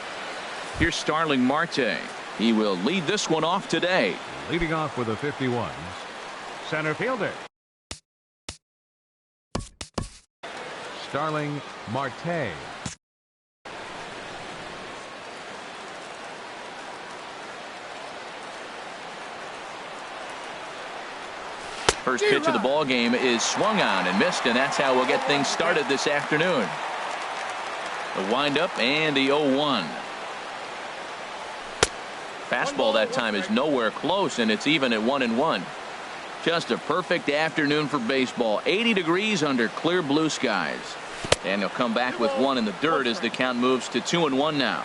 Here's Starling Marte. He will lead this one off today. Leading off with the 51's center fielder, Starling Marte. First pitch of the ball game is swung on and missed, and that's how we'll get things started this afternoon. The windup and the 0-1. Fastball that time is nowhere close, and it's even at 1-1. Just a perfect afternoon for baseball. 80 degrees under clear blue skies. And he'll come back with one in the dirt as the count moves to 2-1 now.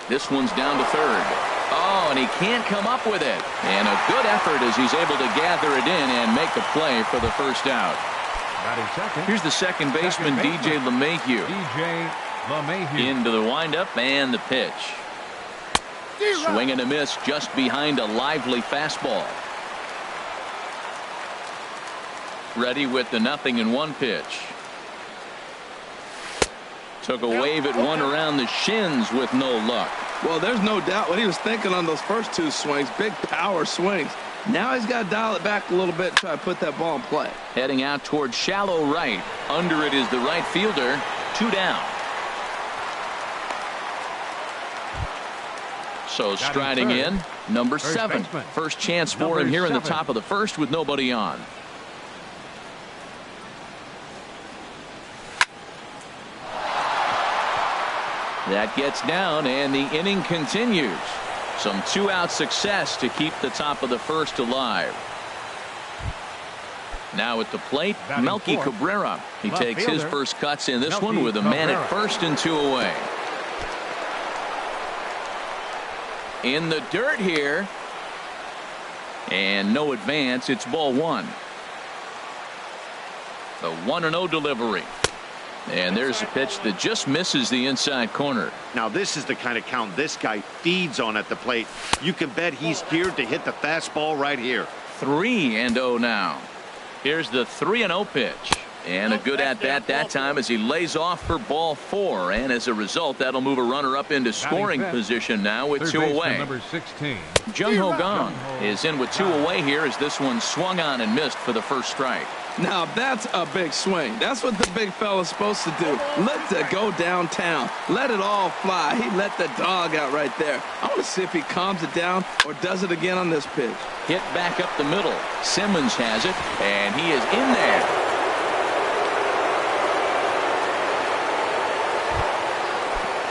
This one's down to third. Oh, and he can't come up with it. And a good effort as he's able to gather it in and make the play for the first out. Here's the second baseman, DJ LeMahieu. Into the windup and the pitch. Swing and a miss just behind a lively fastball. Ready with the 0-1 pitch. Took a wave at one around the shins with no luck. Well, there's no doubt what he was thinking on those first two swings. Big power swings. Now he's got to dial it back a little bit and try to put that ball in play. Heading out toward shallow right. Under it is the right fielder. 2 down. So striding in, number 7. First chance for him here in the top of the first with nobody on. That gets down, and the inning continues. Some 2-out success to keep the top of the first alive. Now at the plate, Melky Cabrera. He takes his first cuts in this one with a man at first and 2 away. In the dirt here. And no advance. It's ball 1. The 1-0 delivery. And there's a pitch that just misses the inside corner. Now this is the kind of count this guy feeds on at the plate. You can bet he's geared to hit the fastball right here. 3-0 now. Here's the 3-0 pitch. And a good at-bat that time as he lays off for ball 4. And as a result, that'll move a runner up into scoring position now with 2 away. Number 16. Jung Ho Kang is in with 2 away here as this one swung on and missed for the first strike. Now that's a big swing. That's what the big fella's supposed to do. Let it go downtown. Let it all fly. He let the dog out right there. I want to see if he calms it down or does it again on this pitch. Hit back up the middle. Simmons has it, and he is in there.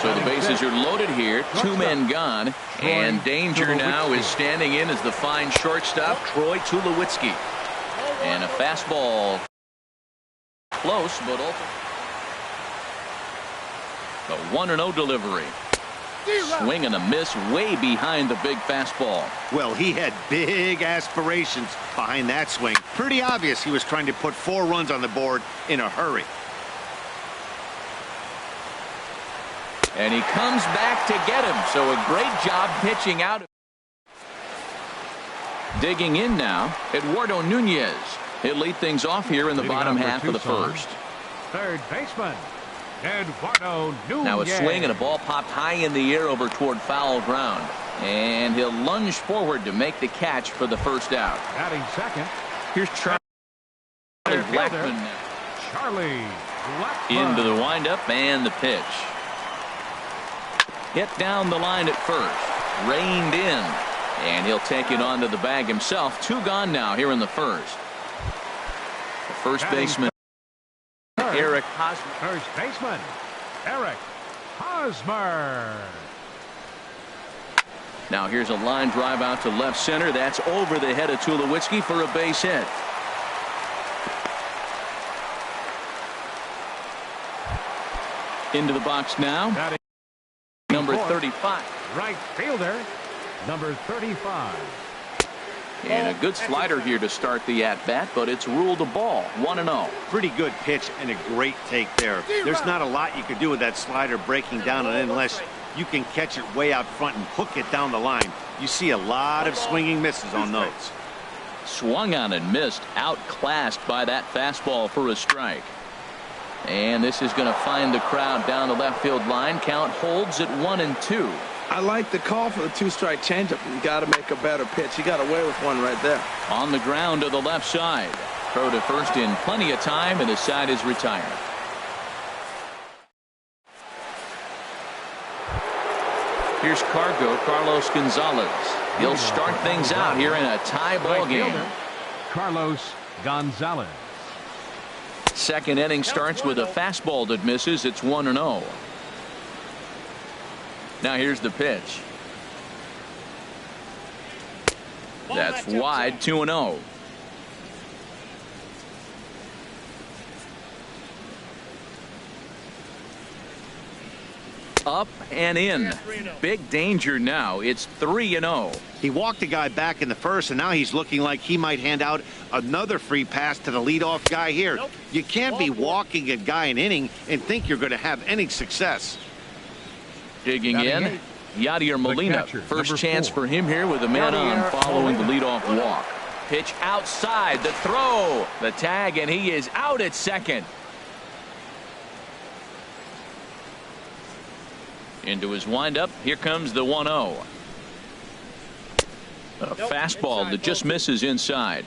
So the bases are loaded here. 2 men gone. And danger now is standing in as the fine shortstop, Troy Tulowitzki. And a fastball close, but the 1-0 delivery. Swing and a miss way behind the big fastball. Well, he had big aspirations behind that swing. Pretty obvious he was trying to put 4 runs on the board in a hurry. And he comes back to get him. So a great job pitching out. Digging in now, Eduardo Nunez. He'll lead things off here in the bottom half of the first. Third baseman, Eduardo Nunez. Now a swing and a ball popped high in the air over toward foul ground. And he'll lunge forward to make the catch for the first out. Batting second. Here's Charlie Blackmon. Charlie Blackmon. Into the windup and the pitch. Hit down the line at first. Reined in. And he'll take it onto the bag himself. 2 gone now here in the first. The first baseman, Eric Hosmer. First baseman, Eric Hosmer. Now here's a line drive out to left center. That's over the head of Tulowitzki for a base hit. Into the box now. Number 35. Right fielder, number 35. And a good slider here to start the at-bat, but it's ruled a ball, 1-0. Pretty good pitch and a great take there. There's not a lot you could do with that slider breaking down and unless you can catch it way out front and hook it down the line. You see a lot of swinging misses on those. Swung on and missed, outclassed by that fastball for a strike. And this is going to find the crowd down the left field line. Count holds at 1-2. I like the call for the two-strike changeup. You got to make a better pitch. He got away with one right there. On the ground to the left side. Throw to first in plenty of time, and the side is retired. Here's Carlos Gonzalez. He'll start things out here in a tie ball game. Carlos Gonzalez. Second inning starts with a fastball that misses. It's 1-0. Now here's the pitch. That's wide, 2-0. Up and in. Big danger now. It's 3-0. He walked a guy back in the first, and now he's looking like he might hand out another free pass to the leadoff guy here. You can't be walking a guy an inning and think you're going to have any success. Digging in, Yadier Molina. First chance for him here with a man on following the leadoff walk. Pitch outside, the throw, the tag, and he is out at second. Into his windup, here comes the 1-0. A fastball that just misses inside.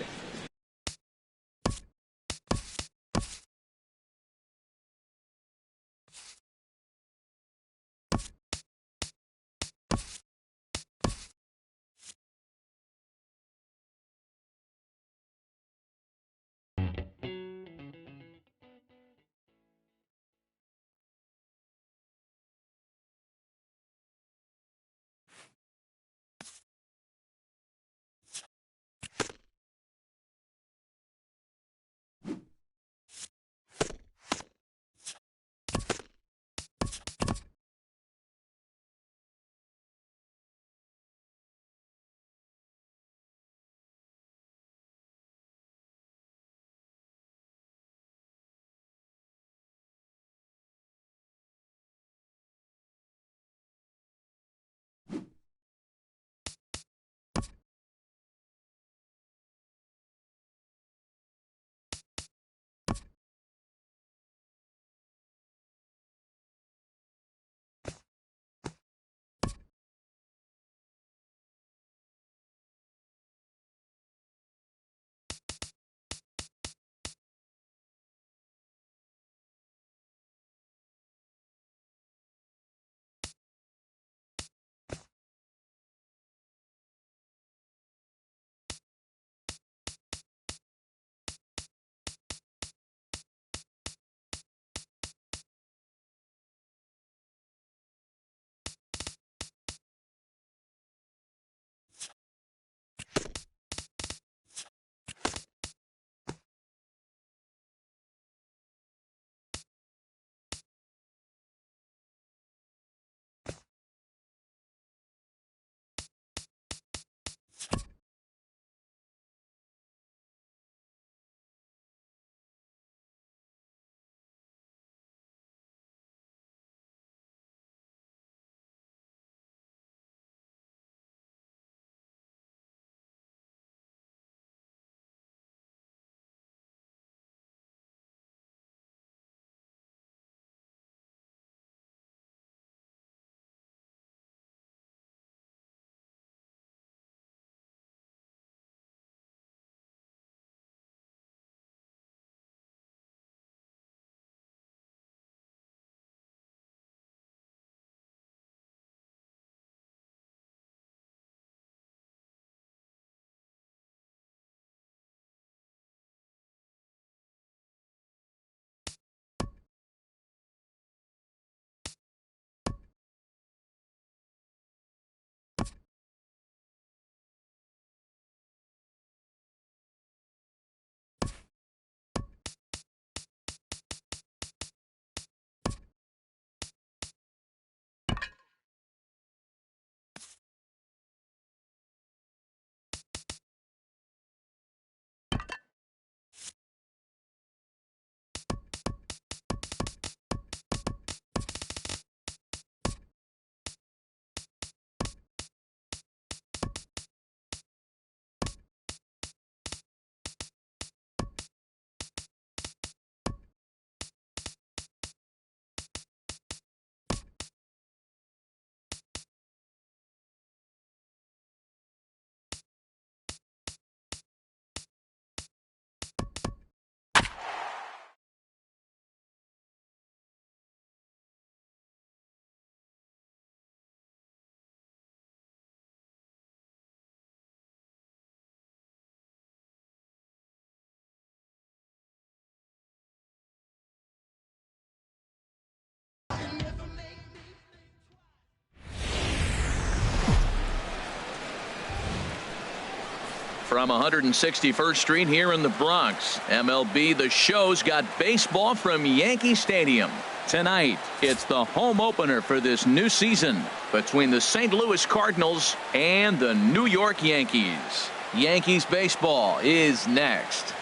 From 161st Street here in the Bronx, MLB The Show's got baseball from Yankee Stadium. Tonight, it's the home opener for this new season between the St. Louis Cardinals and the New York Yankees. Yankees baseball is next.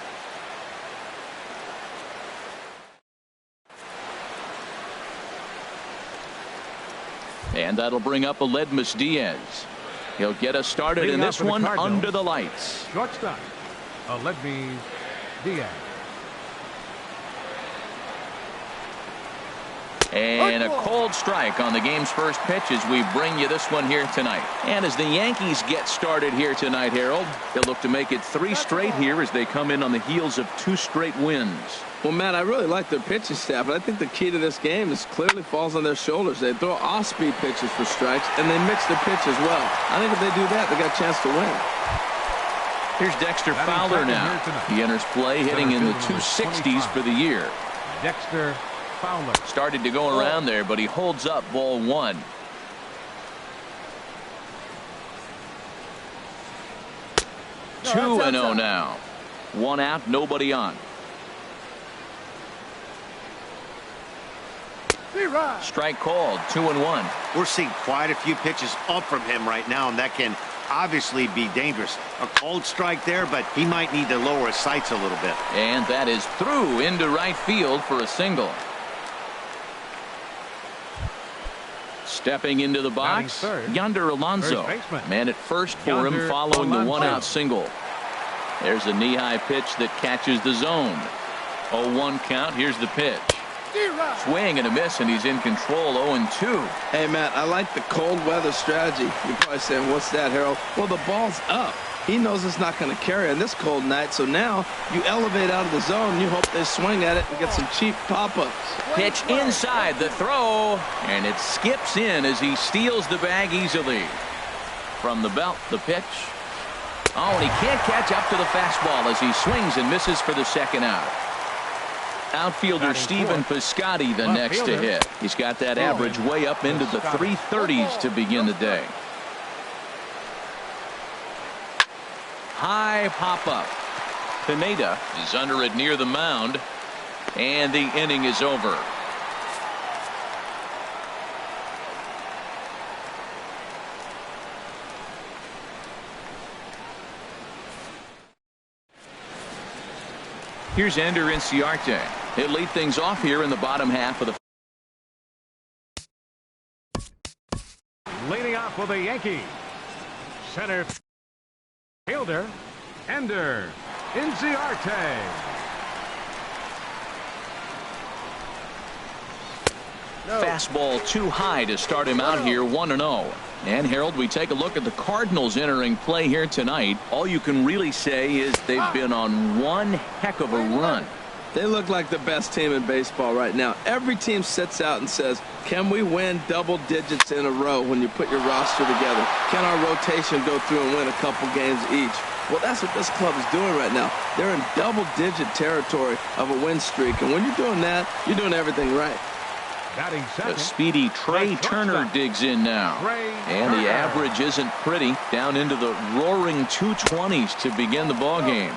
And that'll bring up Aledmys Diaz. He'll get us started in this one under the lights. Shortstop, Aledmys Diaz. And a cold strike on the game's first pitch as we bring you this one here tonight. And as the Yankees get started here tonight, Harold, they'll look to make it 3 straight here as they come in on the heels of 2 straight wins. Well, Matt, I really like their pitching staff, but I think the key to this game is clearly falls on their shoulders. They throw off-speed pitches for strikes, and they mix their pitch as well. I think if they do that, they got a chance to win. Here's Dexter Fowler now. He enters play hitting in the 260s for the year. Dexter Fowler. Started to go around there, but he holds up ball 1. No, 2-0 now. 1 out, nobody on. Strike called, 2-1. We're seeing quite a few pitches up from him right now, and that can obviously be dangerous. A cold strike there, but he might need to lower his sights a little bit. And that is through into right field for a single. Stepping into the box, Yonder Alonso. Man at first for him following the 1-out single. There's a knee-high pitch that catches the zone. 0-1 count. Here's the pitch. Swing and a miss, and he's in control. 0-2. Hey, Matt, I like the cold weather strategy. You're probably saying, what's that, Harold? Well, the ball's up. He knows it's not going to carry on this cold night, so now you elevate out of the zone. You hope they swing at it and get some cheap pop-ups. Pitch inside the throw, and it skips in as he steals the bag easily. From the belt, the pitch. Oh, and he can't catch up to the fastball as he swings and misses for the 2nd out. Outfielder Stephen Piscotty the next to hit. He's got that average way up into the 330s to begin the day. High pop-up. Pineda is under it near the mound, and the inning is over. Here's Ender Inciarte. He'll lead things off here in the bottom half of the. Leading off for the Yankees, center fielder, Ender Inciarte. Fastball too high to start him out here, 1-0. And Harold, we take a look at the Cardinals entering play here tonight. All you can really say is they've been on one heck of a run. They look like the best team in baseball right now. Every team sits out and says, can we win double digits in a row when you put your roster together? Can our rotation go through and win a couple games each? Well, that's what this club is doing right now. They're in double-digit territory of a win streak. And when you're doing that, you're doing everything right. The speedy Trey Turner digs in now. And the average isn't pretty. Down into the roaring 220s to begin the ball game.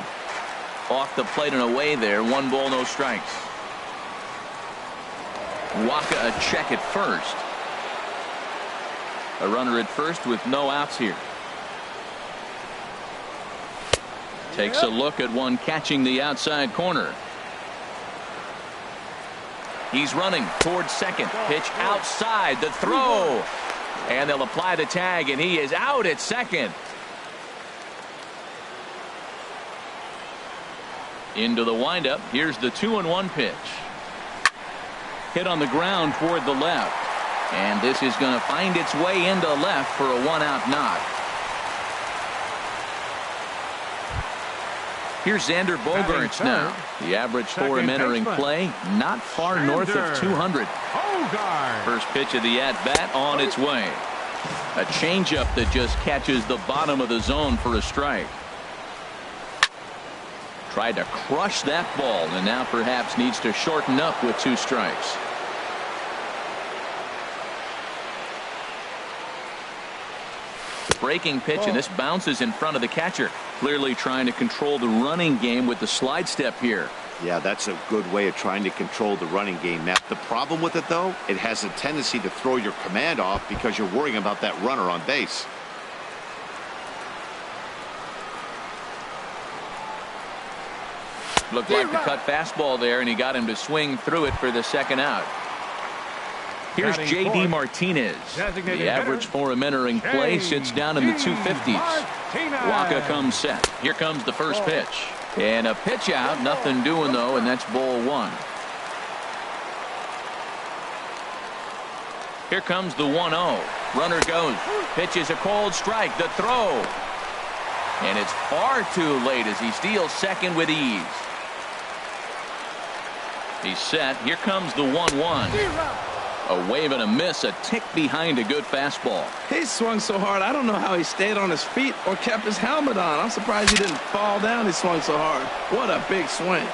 Off the plate and away there. 1 ball, no strikes. Waka a check at first. A runner at first with no outs here. Takes a look at one catching the outside corner. He's running towards second. Pitch outside. The throw. And they'll apply the tag, and he is out at second. Into the windup. Here's the 2-1 pitch. Hit on the ground toward the left. And this is going to find its way into left for a 1-out knock. Here's Xander Bogaerts now. The average for him entering play, not far north of 200. First pitch of the at-bat on its way. A changeup that just catches the bottom of the zone for a strike. Tried to crush that ball, and now perhaps needs to shorten up with 2 strikes. breaking pitch, and this bounces in front of the catcher. Clearly trying to control the running game with the slide step here. Yeah, that's a good way of trying to control the running game. Now, the problem with it, though, it has a tendency to throw your command off because you're worrying about that runner on base. Looked like the cut fastball there, and he got him to swing through it for the second out. Here's J.D. Martinez. The average for him entering play sits down in the 250s. Waka comes set. Here comes the first pitch. And a pitch out, nothing doing though, and that's ball one. Here comes the 1-0. Runner goes. Pitch is a cold strike. The throw. And it's far too late as he steals second with ease. He's set. Here comes the 1-1. A wave and a miss, a tick behind a good fastball. He swung so hard, I don't know how he stayed on his feet or kept his helmet on. I'm surprised he didn't fall down. He swung so hard. What a big swing.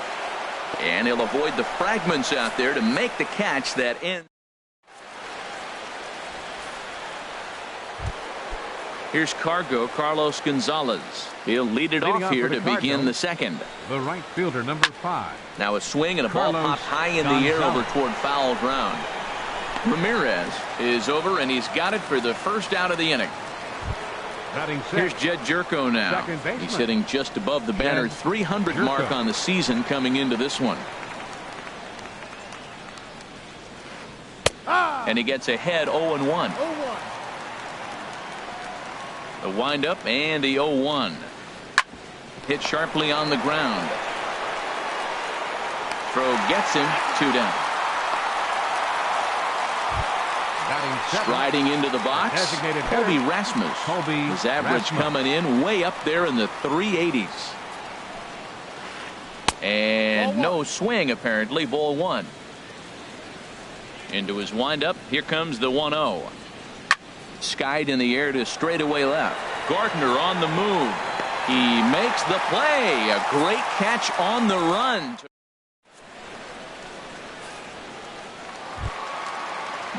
And he'll avoid the fragments out there to make the catch that ends. Here's Carlos Gonzalez. He'll lead it off here to begin the second. The right fielder, number 5. Now a swing and a ball popped high in the air over toward foul ground. Ramirez is over, and he's got it for the first out of the inning. Here's Jed Jerko now. He's hitting just above the banner 300 mark on the season coming into this one. And he gets ahead 0-1. The windup and the 0-1. Hit sharply on the ground. Throw gets him 2 down. Striding into the box, Kobe Rasmus. His average coming in way up there in the 380s. And no swing apparently, ball one. Into his windup, here comes the 1-0. Skied in the air to straightaway left. Gardner on the move. He makes the play. A great catch on the run.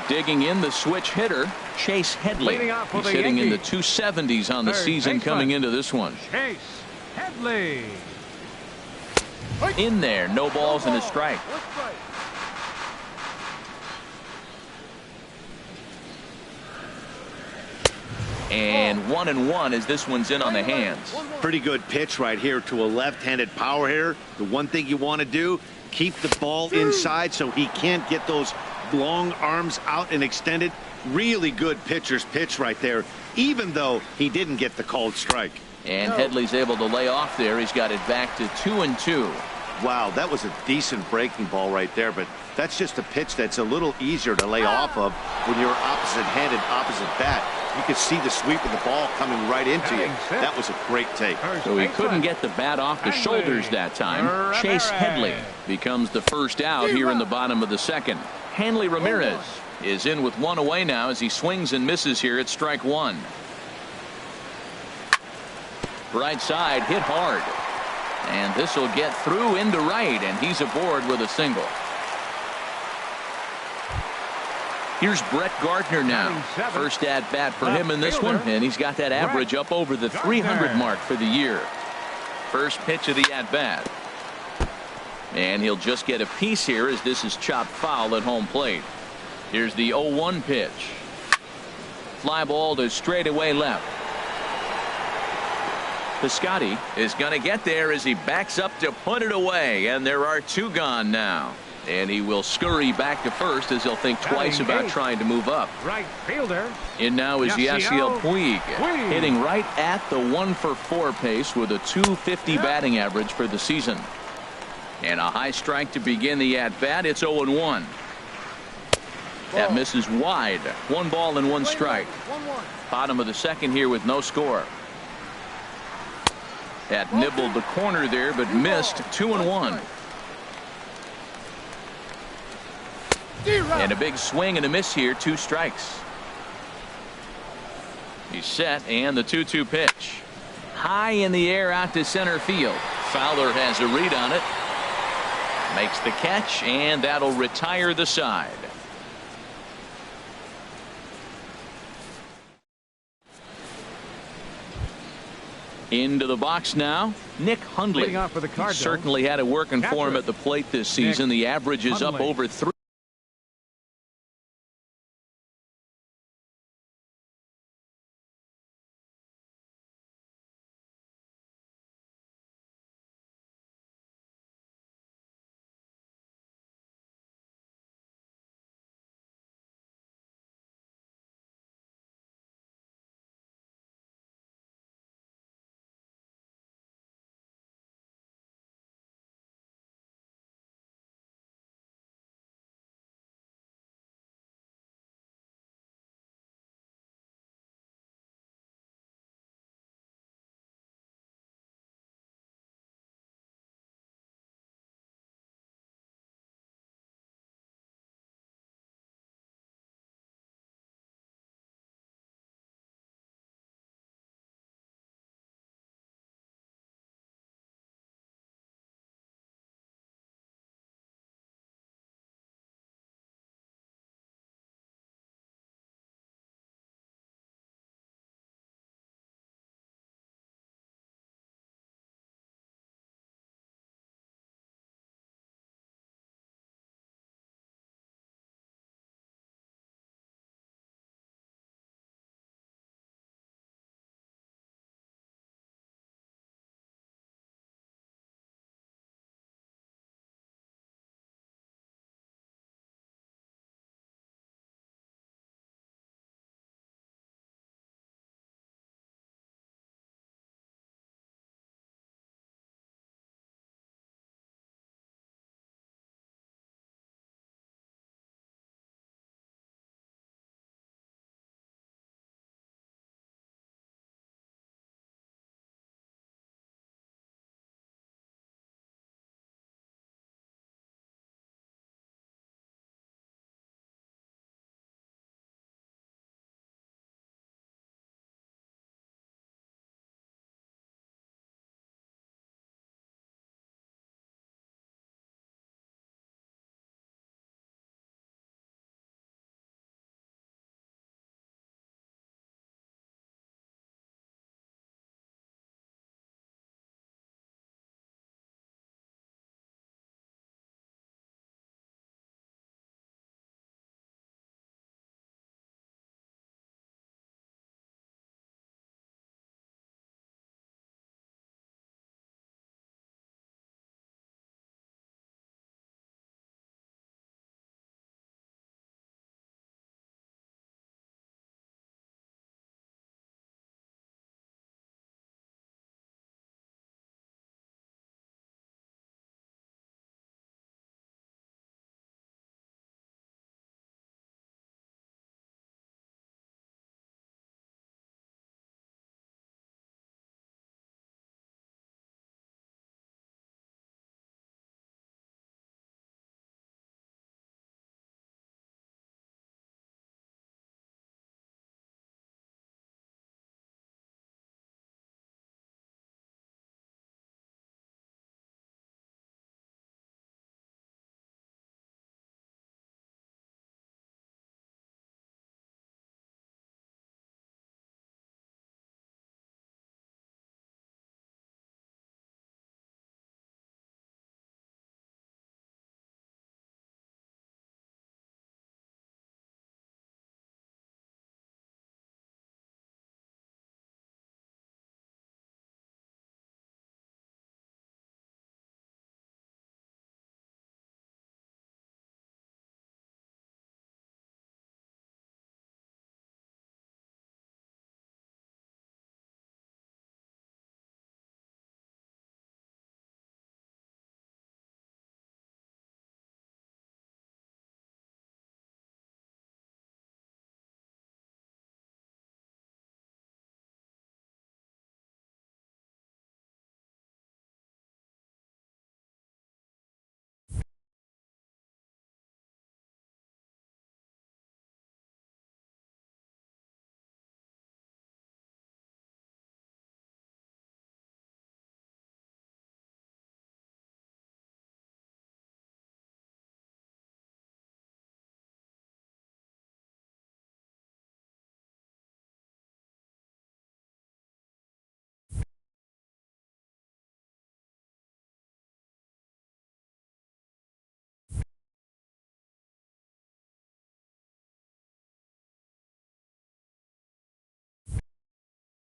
Digging in the switch hitter, Chase Headley. He's hitting in the 270s on the season coming into this one. Chase Headley. In there, no balls and a strike. And 1-1 as this one's in on the hands. Pretty good pitch right here to a left-handed power hitter. The one thing you want to do, keep the ball inside so he can't get those long arms out and extended. Really good pitcher's pitch right there, even though he didn't get the called strike. And Headley's able to lay off there. He's got it back to 2-2. Wow, that was a decent breaking ball right there, but that's just a pitch that's a little easier to lay off of when you're opposite-handed, opposite bat. You could see the sweep of the ball coming right into you. That was a great take. So he couldn't get the bat off the shoulders that time. Chase Headley becomes the first out here in the bottom of the second. Hanley Ramirez is in with one away now as he swings and misses here at strike one. Right side hit hard. And this will get through into right, and he's aboard with a single. Here's Brett Gardner now. First at bat for him in this one, and he's got that average up over the 300 mark for the year. First pitch of the at bat. And he'll just get a piece here as this is chopped foul at home plate. Here's the 0-1 pitch. Fly ball to straightaway left. Piscotty is going to get there as he backs up to put it away, and there are two gone now. And he will scurry back to first as he'll think twice about trying to move up. Right fielder. In now is Yasiel Puig, hitting right at the 1-for-4 pace with a 250 batting average for the season. And a high strike to begin the at-bat. It's 0-1. That misses wide. 1 ball and 1 strike. Bottom of the second here with no score. That nibbled the corner there, but missed. 2-1. And a big swing and a miss here. 2 strikes. He's set, and the 2-2 pitch. High in the air out to center field. Fowler has a read on it. Makes the catch, and that'll retire the side. Into the box now, Nick Hundley. Leading off for the Cardinals, Certainly had it working for him catcher, at the plate this season. The average is up Hundley. over 3.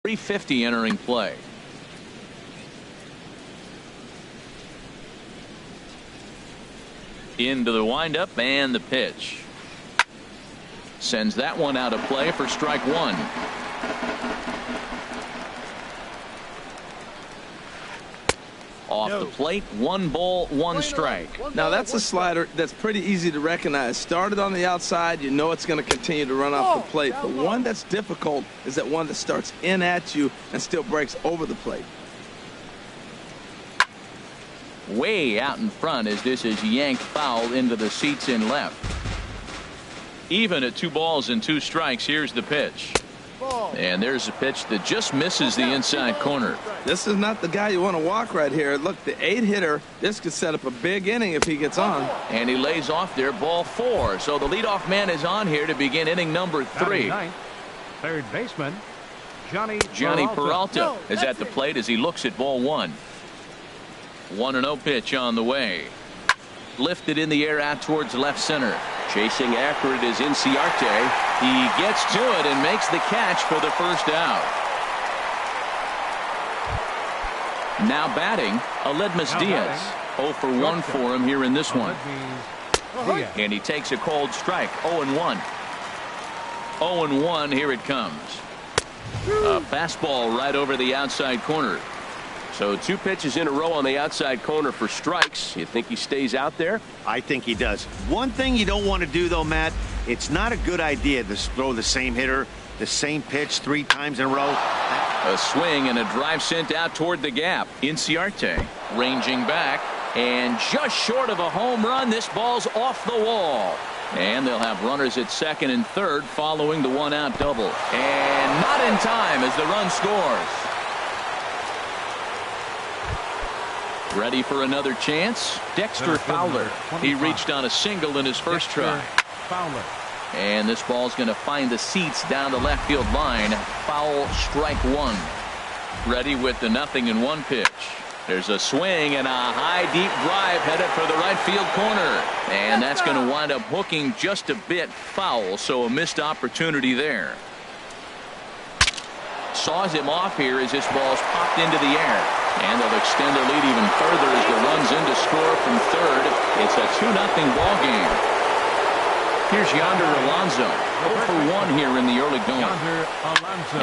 350 entering play. Into the windup and the pitch. Sends that one out of play for strike one. Off the plate, 1 ball, 1 strike. Now that's a slider that's pretty easy to recognize. Started on the outside, you know it's going to continue to run off the plate. The one that's difficult is that one that starts in at you and still breaks over the plate. Way out in front as this is yanked foul into the seats in left. Even at 2 balls and 2 strikes, here's the pitch. And there's a pitch that just misses the inside corner. This is not the guy you want to walk right here. Look, the 8-hitter, this could set up a big inning if he gets on. And he lays off there, ball 4. So the leadoff man is on here to begin inning number 3. Third baseman, Johnny Peralta is at the plate as he looks at ball 1. 1-0 pitch on the way. Lifted in the air out towards left center. Chasing after it is Inciarte. He gets to it and makes the catch for the first out. Now batting, Aledmus Diaz. 0 for 1 for him here in this one. And he takes a cold strike. 0-1. 0-1, here it comes. A fastball right over the outside corner. So 2 pitches in a row on the outside corner for strikes. You think he stays out there? I think he does. One thing you don't want to do, though, Matt, it's not a good idea to throw the same hitter, the same pitch 3 times in a row. A swing and a drive sent out toward the gap. Inciarte ranging back and just short of a home run. This ball's off the wall. And they'll have runners at second and third following the 1-out double. And not in time as the run scores. Ready for another chance. Dexter Fowler. He reached on a single in his first try. And this ball's going to find the seats down the left field line. Foul, strike 1. Ready with the 0-1 pitch. There's a swing and a high deep drive headed for the right field corner. And that's going to wind up hooking just a bit foul. So a missed opportunity there. Saws him off here as this ball's popped into the air. And they'll extend their lead even further as the runs in to score from third. It's a 2-0 ball game. Here's Yonder Alonso. 0 for 1 here in the early going.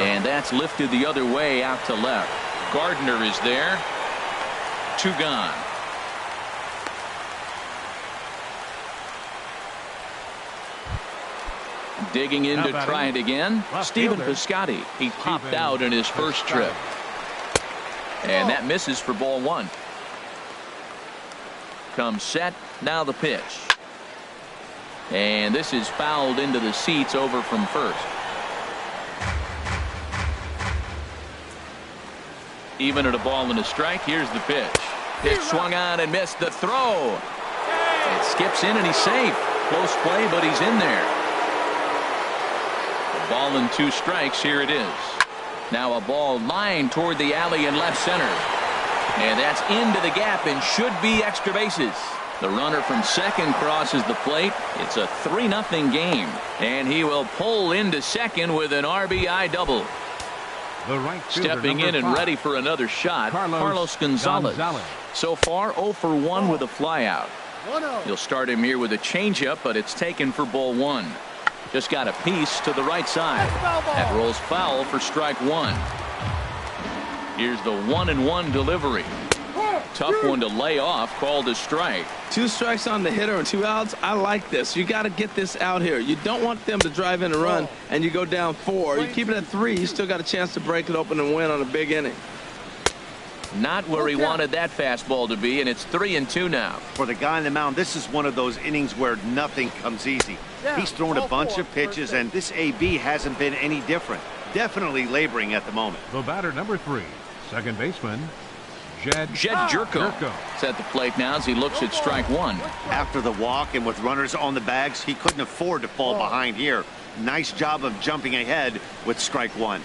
And that's lifted the other way out to left. Gardner is there. 2 gone. Digging in to try it again. Stephen Piscotty. He popped out in his first trip. And that misses for ball 1. Comes set. Now the pitch. And this is fouled into the seats over from first. Even at a ball and a strike. Here's the pitch. Pitch swung on and missed the throw. It skips in and he's safe. Close play, but he's in there. A ball and 2 strikes. Here it is. Now a ball lined toward the alley in left center. And that's into the gap and should be extra bases. The runner from second crosses the plate. It's a 3-0 game. And he will pull into second with an RBI double. The right fielder, stepping in and 5. ready for another shot, Carlos Gonzalez. So far 0 for 1 with a flyout. You'll start him here with a changeup, but it's taken for ball 1. Just got a piece to the right side. That rolls foul for strike 1. Here's the 1-1 delivery. Tough one to lay off, called a strike. 2 strikes on the hitter and 2 outs. I like this. You got to get this out here. You don't want them to drive in a run and you go down 4. You keep it at 3. You still got a chance to break it open and win on a big inning. Not where he wanted that fastball to be, and it's 3-2 now. For the guy on the mound, this is one of those innings where nothing comes easy. He's thrown a bunch of pitches, and this AB hasn't been any different. Definitely laboring at the moment. The batter, number 3, second baseman, Jed Jerko. It's at the plate now as he looks at strike 1. After the walk and with runners on the bags, he couldn't afford to fall behind here. Nice job of jumping ahead with strike 1.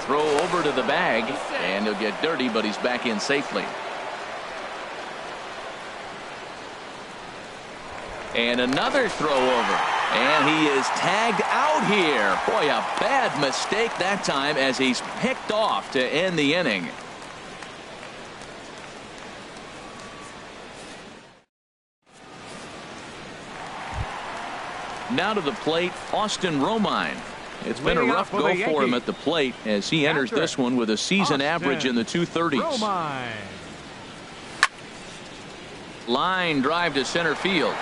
Throw over to the bag, and he'll get dirty, but he's back in safely. And another throw over. And he is tagged out here. Boy, a bad mistake that time as he's picked off to end the inning. Now to the plate, Austin Romine. It's been a rough go for him at the plate as he enters this one with a season average in the 230s. Line drive to center field.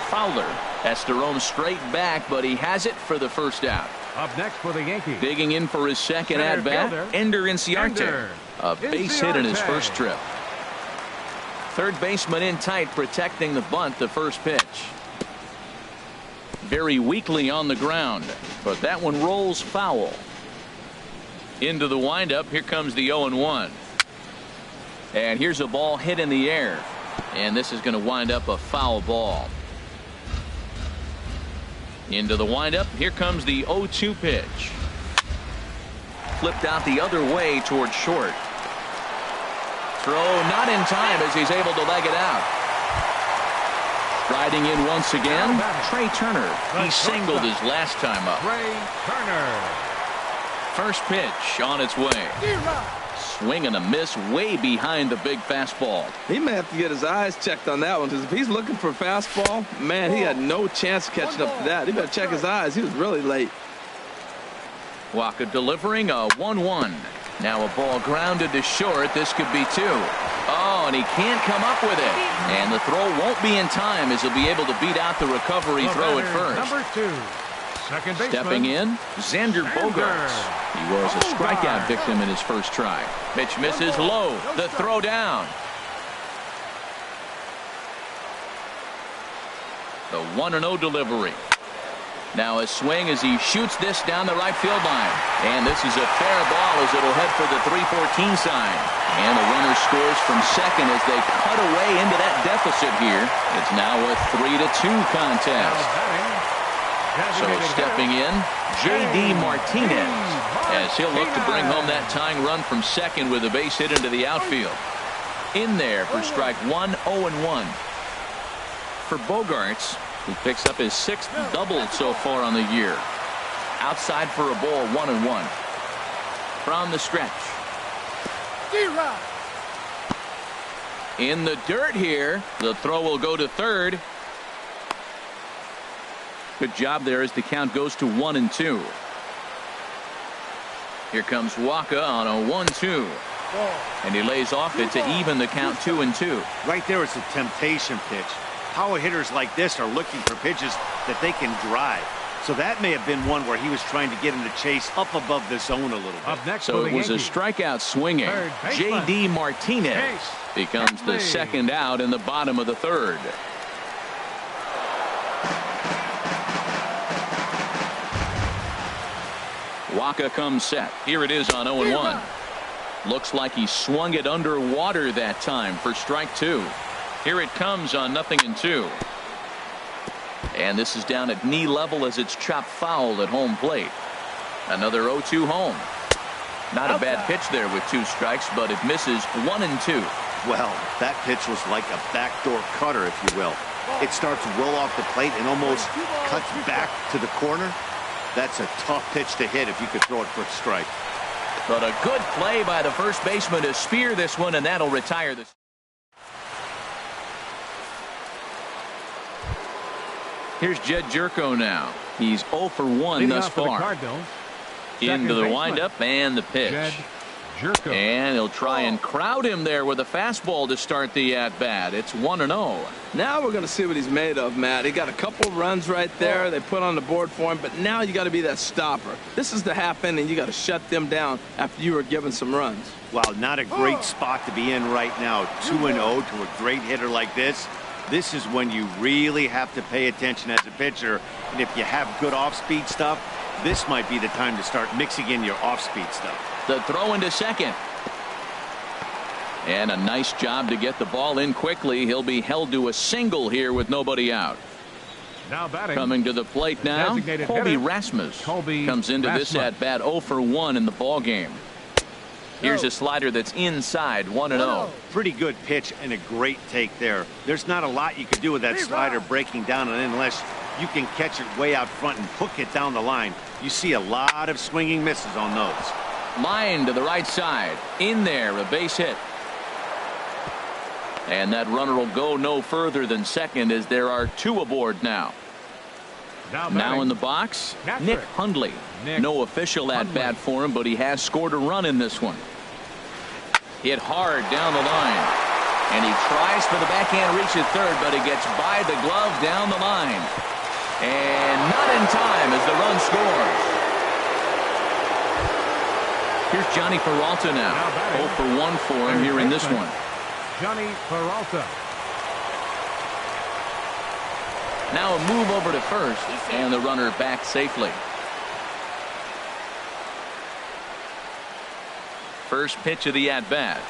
Fowler has to roam straight back, but he has it for the first out. Up next for the Yankees. Digging in for his second at-bat, Ender Inciarte. A base hit in his first trip. Third baseman in tight, protecting the bunt, the first pitch. Very weakly on the ground, but that one rolls foul. Into the windup, here comes the 0-1. And here's a ball hit in the air. And this is going to wind up a foul ball. Into the windup, here comes the 0-2 pitch. Flipped out the other way towards short. Throw not in time as he's able to leg it out. Riding in once again, Trey Turner. He singled his last time up. Trey Turner. First pitch on its way. Swing and a miss way behind the big fastball. He may have to get his eyes checked on that one, because if he's looking for a fastball, man, he had no chance catching up to that. He better check his eyes. He was really late. Waka delivering a 1-1. Now a ball grounded to short. This could be two. Oh, and he can't come up with it. And the throw won't be in time as he'll be able to beat out the recovery throw at first. Number 2. Second baseman. Stepping in, Xander Bogaerts. He was a strikeout victim in his first try. Pitch misses low. The throw down. The 1-0 delivery. Now a swing as he shoots this down the right field line. And this is a fair ball as it'll head for the 3-14 sign. And the runner scores from second as they cut away into that deficit here. It's now a 3-2 contest. So stepping in, J.D. Martinez as he'll look to bring home that tying run from second with a base hit into the outfield. In there for strike one, 0-1. For Bogaerts, who picks up his 6th double so far on the year. Outside for a ball, 1-1. From the stretch. In the dirt here. The throw will go to third. Good job there as the count goes to 1-2. Here comes Waka on a 1-2. And he lays off it to even the count 2-2. Right there is a temptation pitch. Power hitters like this are looking for pitches that they can drive. So that may have been one where he was trying to get him to chase up above the zone a little bit. Up next so it was a strikeout swinging. J.D. Martinez becomes the second out in the bottom of the third. Waka comes set. Here it is on 0-1. Looks like he swung it underwater that time for strike two. Here it comes on 0-2. And this is down at knee level as it's chopped foul at home plate. Another 0-2 home. Not a bad pitch there with 2 strikes, but it misses 1-2. Well, that pitch was like a backdoor cutter, if you will. It starts to roll off the plate and almost cuts back to the corner. That's a tough pitch to hit if you could throw it for a strike. But a good play by the first baseman to spear this one, and that'll retire this. Here's Jed Jerko now. He's 0 for 1 thus far. Into the windup and the pitch. And he'll try and crowd him there with a fastball to start the at-bat. It's 1-0. Now we're going to see what he's made of, Matt. He got a couple runs right there they put on the board for him, but now you got to be that stopper. This is the half inning. You got to shut them down after you were given some runs. Wow, not a great spot to be in right now. 2-0 to a great hitter like this. This is when you really have to pay attention as a pitcher. And if you have good off-speed stuff, this might be the time to start mixing in your off-speed stuff. The throw into second. And a nice job to get the ball in quickly. He'll be held to a single here with nobody out. Now batting. Coming to the plate now, Colby Rasmus comes into this at-bat 0 for 1 in the ball game. Here's a slider that's inside, 1-0. Pretty good pitch and a great take there. There's not a lot you can do with that slider breaking down, and unless you can catch it way out front and hook it down the line. You see a lot of swinging misses on those. Line to the right side. In there, a base hit. And that runner will go no further than second as there are two aboard now. Now in the box, Nick Hundley. No official at-bat for him, but he has scored a run in this one. Hit hard down the line. And he tries for the backhand reach at third, but he gets by the glove down the line. And not in time as the run scores. Here's Johnny Peralta now. 0 for 1 for him here in this one. Johnny Peralta. Now a move over to first, and the runner back safely. First pitch of the at-bat.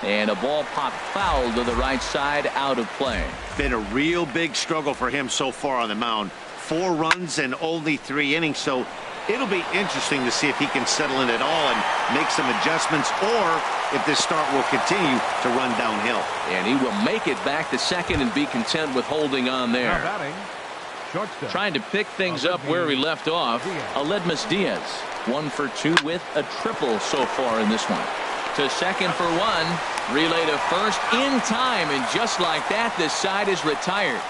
And a ball popped foul to the right side, out of play. Been a real big struggle for him so far on the mound. 4 runs and only 3 innings, so it'll be interesting to see if he can settle in at all and make some adjustments, or if this start will continue to run downhill. And he will make it back to second and be content with holding on there. Trying to pick things up where he left off. Aledmus Diaz, 1 for 2 with a triple so far in this one. To second for 1. Relay to first in time, and just like that, this side is retired.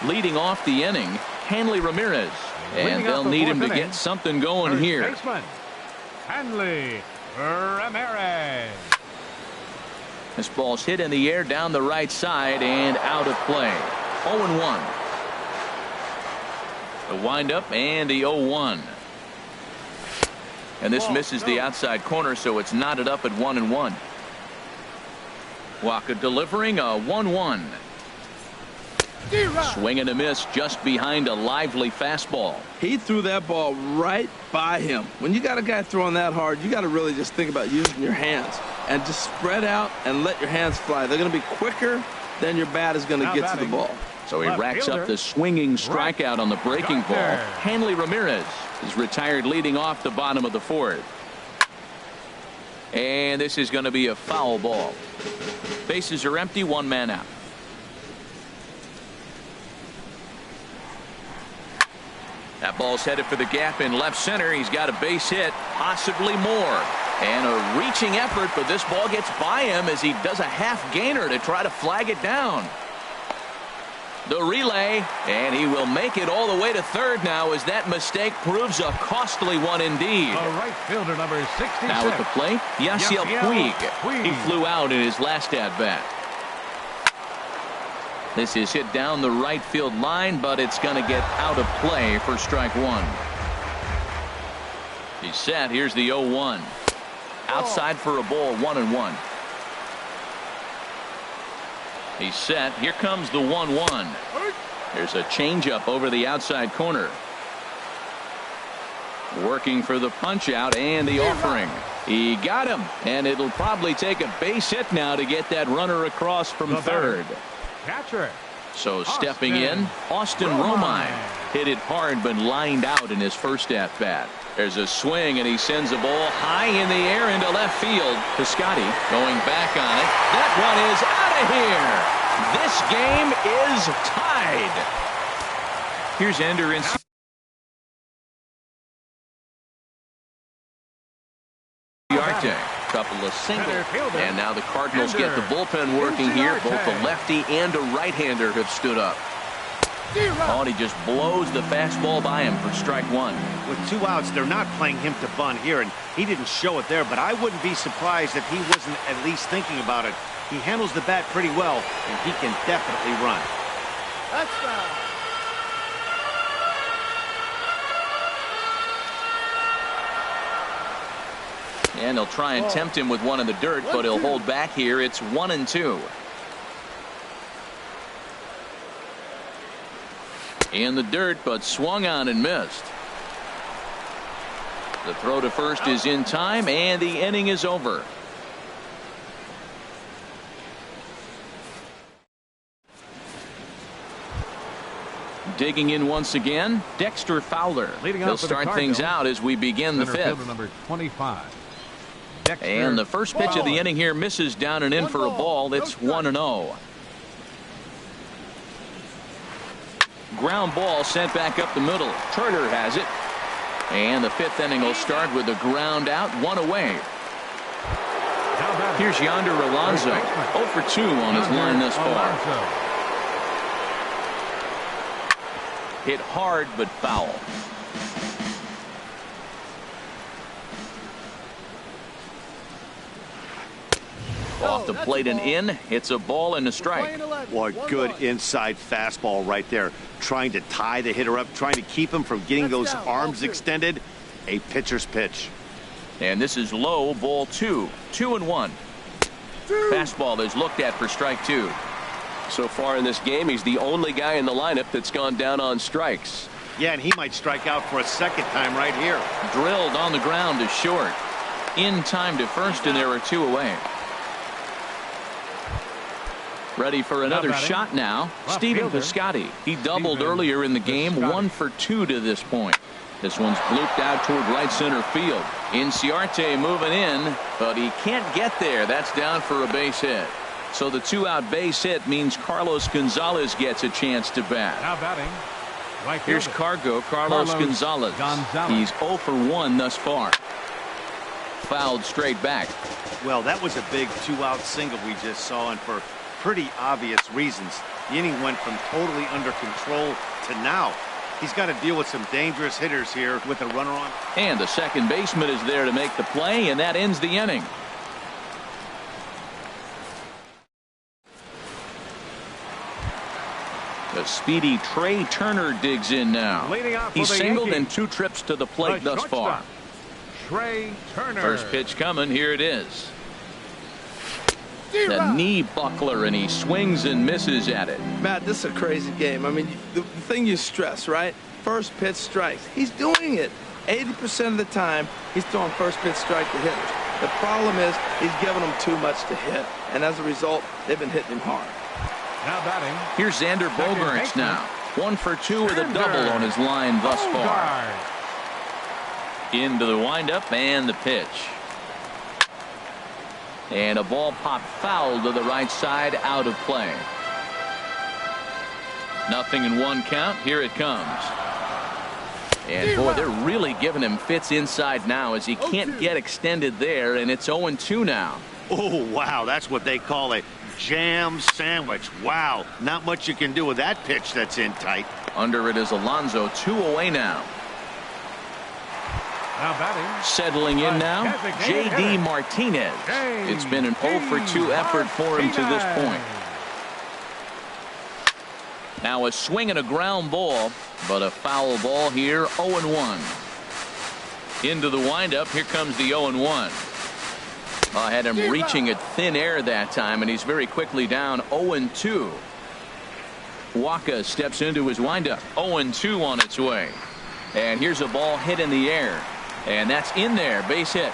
Leading off the inning, Hanley Ramirez. And they'll need him to get something going here. Hanley Ramirez. This ball's hit in the air down the right side and out of play. 0-1. The windup and the 0-1. And this misses the outside corner, so it's knotted up at 1-1. Waka delivering a 1-1. Swing and a miss just behind a lively fastball. He threw that ball right by him. When you got a guy throwing that hard, you got to really just think about using your hands and just spread out and let your hands fly. They're going to be quicker than your bat is going to get to the ball. So he racks up the swinging strikeout on the breaking ball. Hanley Ramirez is retired leading off the bottom of the 4th. And this is going to be a foul ball. Bases are empty, 1 man out. That ball's headed for the gap in left center. He's got a base hit, possibly more. And a reaching effort, but this ball gets by him as he does a half gainer to try to flag it down. The relay, and he will make it all the way to third now as that mistake proves a costly one indeed. Right fielder number 66. Now at the plate, Yasiel Puig. He flew out in his last at-bat. This is hit down the right field line, but it's going to get out of play for strike 1. He's set. Here's the 0-1. Outside for a ball, 1-1. He's set. Here comes the 1-1. There's a changeup over the outside corner. Working for the punch out and the offering. He got him, and it'll probably take a base hit now to get that runner across from third. Catcher. So stepping in, Austin Romine hit it hard but lined out in his first at-bat. There's a swing, and he sends a ball high in the air into left field. Piscotty going back on it. That one is out of here. This game is tied. Here's Ender in. Couple of singles, and now the Cardinals get the bullpen working here. Both the lefty and a right-hander have stood up. Oh, and he just blows the fastball by him for strike 1. With 2 outs, they're not playing him to bunt here, and he didn't show it there, but I wouldn't be surprised if he wasn't at least thinking about it. He handles the bat pretty well, and he can definitely run. Touchdown. And they'll try and tempt him with one in the dirt, but he'll hold back here. It's 1-2. In the dirt, but swung on and missed. The throw to first is in time, and the inning is over. Digging in once again, Dexter Fowler. He'll start things out as we begin the 5th. Number 25. Dexter. And the first pitch of the inning here misses down and in for a ball. It's 1-0. Ground ball sent back up the middle. Turner has it. And the fifth inning will start with a ground out, one away. Here's Yonder Alonso, 0 for 2 on his line thus far. Hit hard but foul. Off the plate and in. It's a ball and a strike. Boy, good inside fastball right there. Trying to tie the hitter up, trying to keep him from getting those arms extended. A pitcher's pitch. And this is low, ball 2. 2-1. Fastball is looked at for strike 2. So far in this game, he's the only guy in the lineup that's gone down on strikes. Yeah, and he might strike out for a second time right here. Drilled on the ground to short. In time to first, and there are 2 away. Ready for another shot now. Stephen Piscotty. He doubled earlier in the game. 1 for 2 to this point. This one's blooped out toward right center field. Inciarte moving in, but he can't get there. That's down for a base hit. So the 2-out base hit means Carlos Gonzalez gets a chance to bat. Now batting. Right Here's Carlos Gonzalez. He's 0 for 1 thus far. Fouled straight back. Well, that was a big 2-out single we just saw, and for pretty obvious reasons. The inning went from totally under control to now. He's got to deal with some dangerous hitters here with a runner on. And the second baseman is there to make the play, and that ends the inning. The speedy Trey Turner digs in now. He's singled in 2 trips to the plate thus far. Trey Turner. First pitch coming. Here it is. The knee buckler, and he swings and misses at it. Matt, this is a crazy game. I mean, the thing you stress, right? First pitch strikes. He's doing it. 80% of the time, he's throwing first pitch strike to hitters. The problem is he's giving them too much to hit, and as a result, they've been hitting him hard. Now batting. Here's Xander Bogaerts now. 1 for 2 with a double on his line thus far. Into the windup and the pitch. And a ball popped foul to the right side, out of play. 0-1 count. Here it comes. And boy, they're really giving him fits inside now as he can't get extended there, and it's 0-2 now. Oh, wow, that's what they call a jam sandwich. Wow, not much you can do with that pitch that's in tight. Under it is Alonso, 2 away now. Now batting. Settling in now, J.D. Martinez. It's been an 0 for 2 effort for him to this point. Now a swing and a ground ball, but a foul ball here, 0-1. Into the windup, here comes the 0-1. I had him reaching at thin air that time, and he's very quickly down 0-2. Waka steps into his windup, 0-2 on its way. And here's a ball hit in the air. And that's in there, base hit.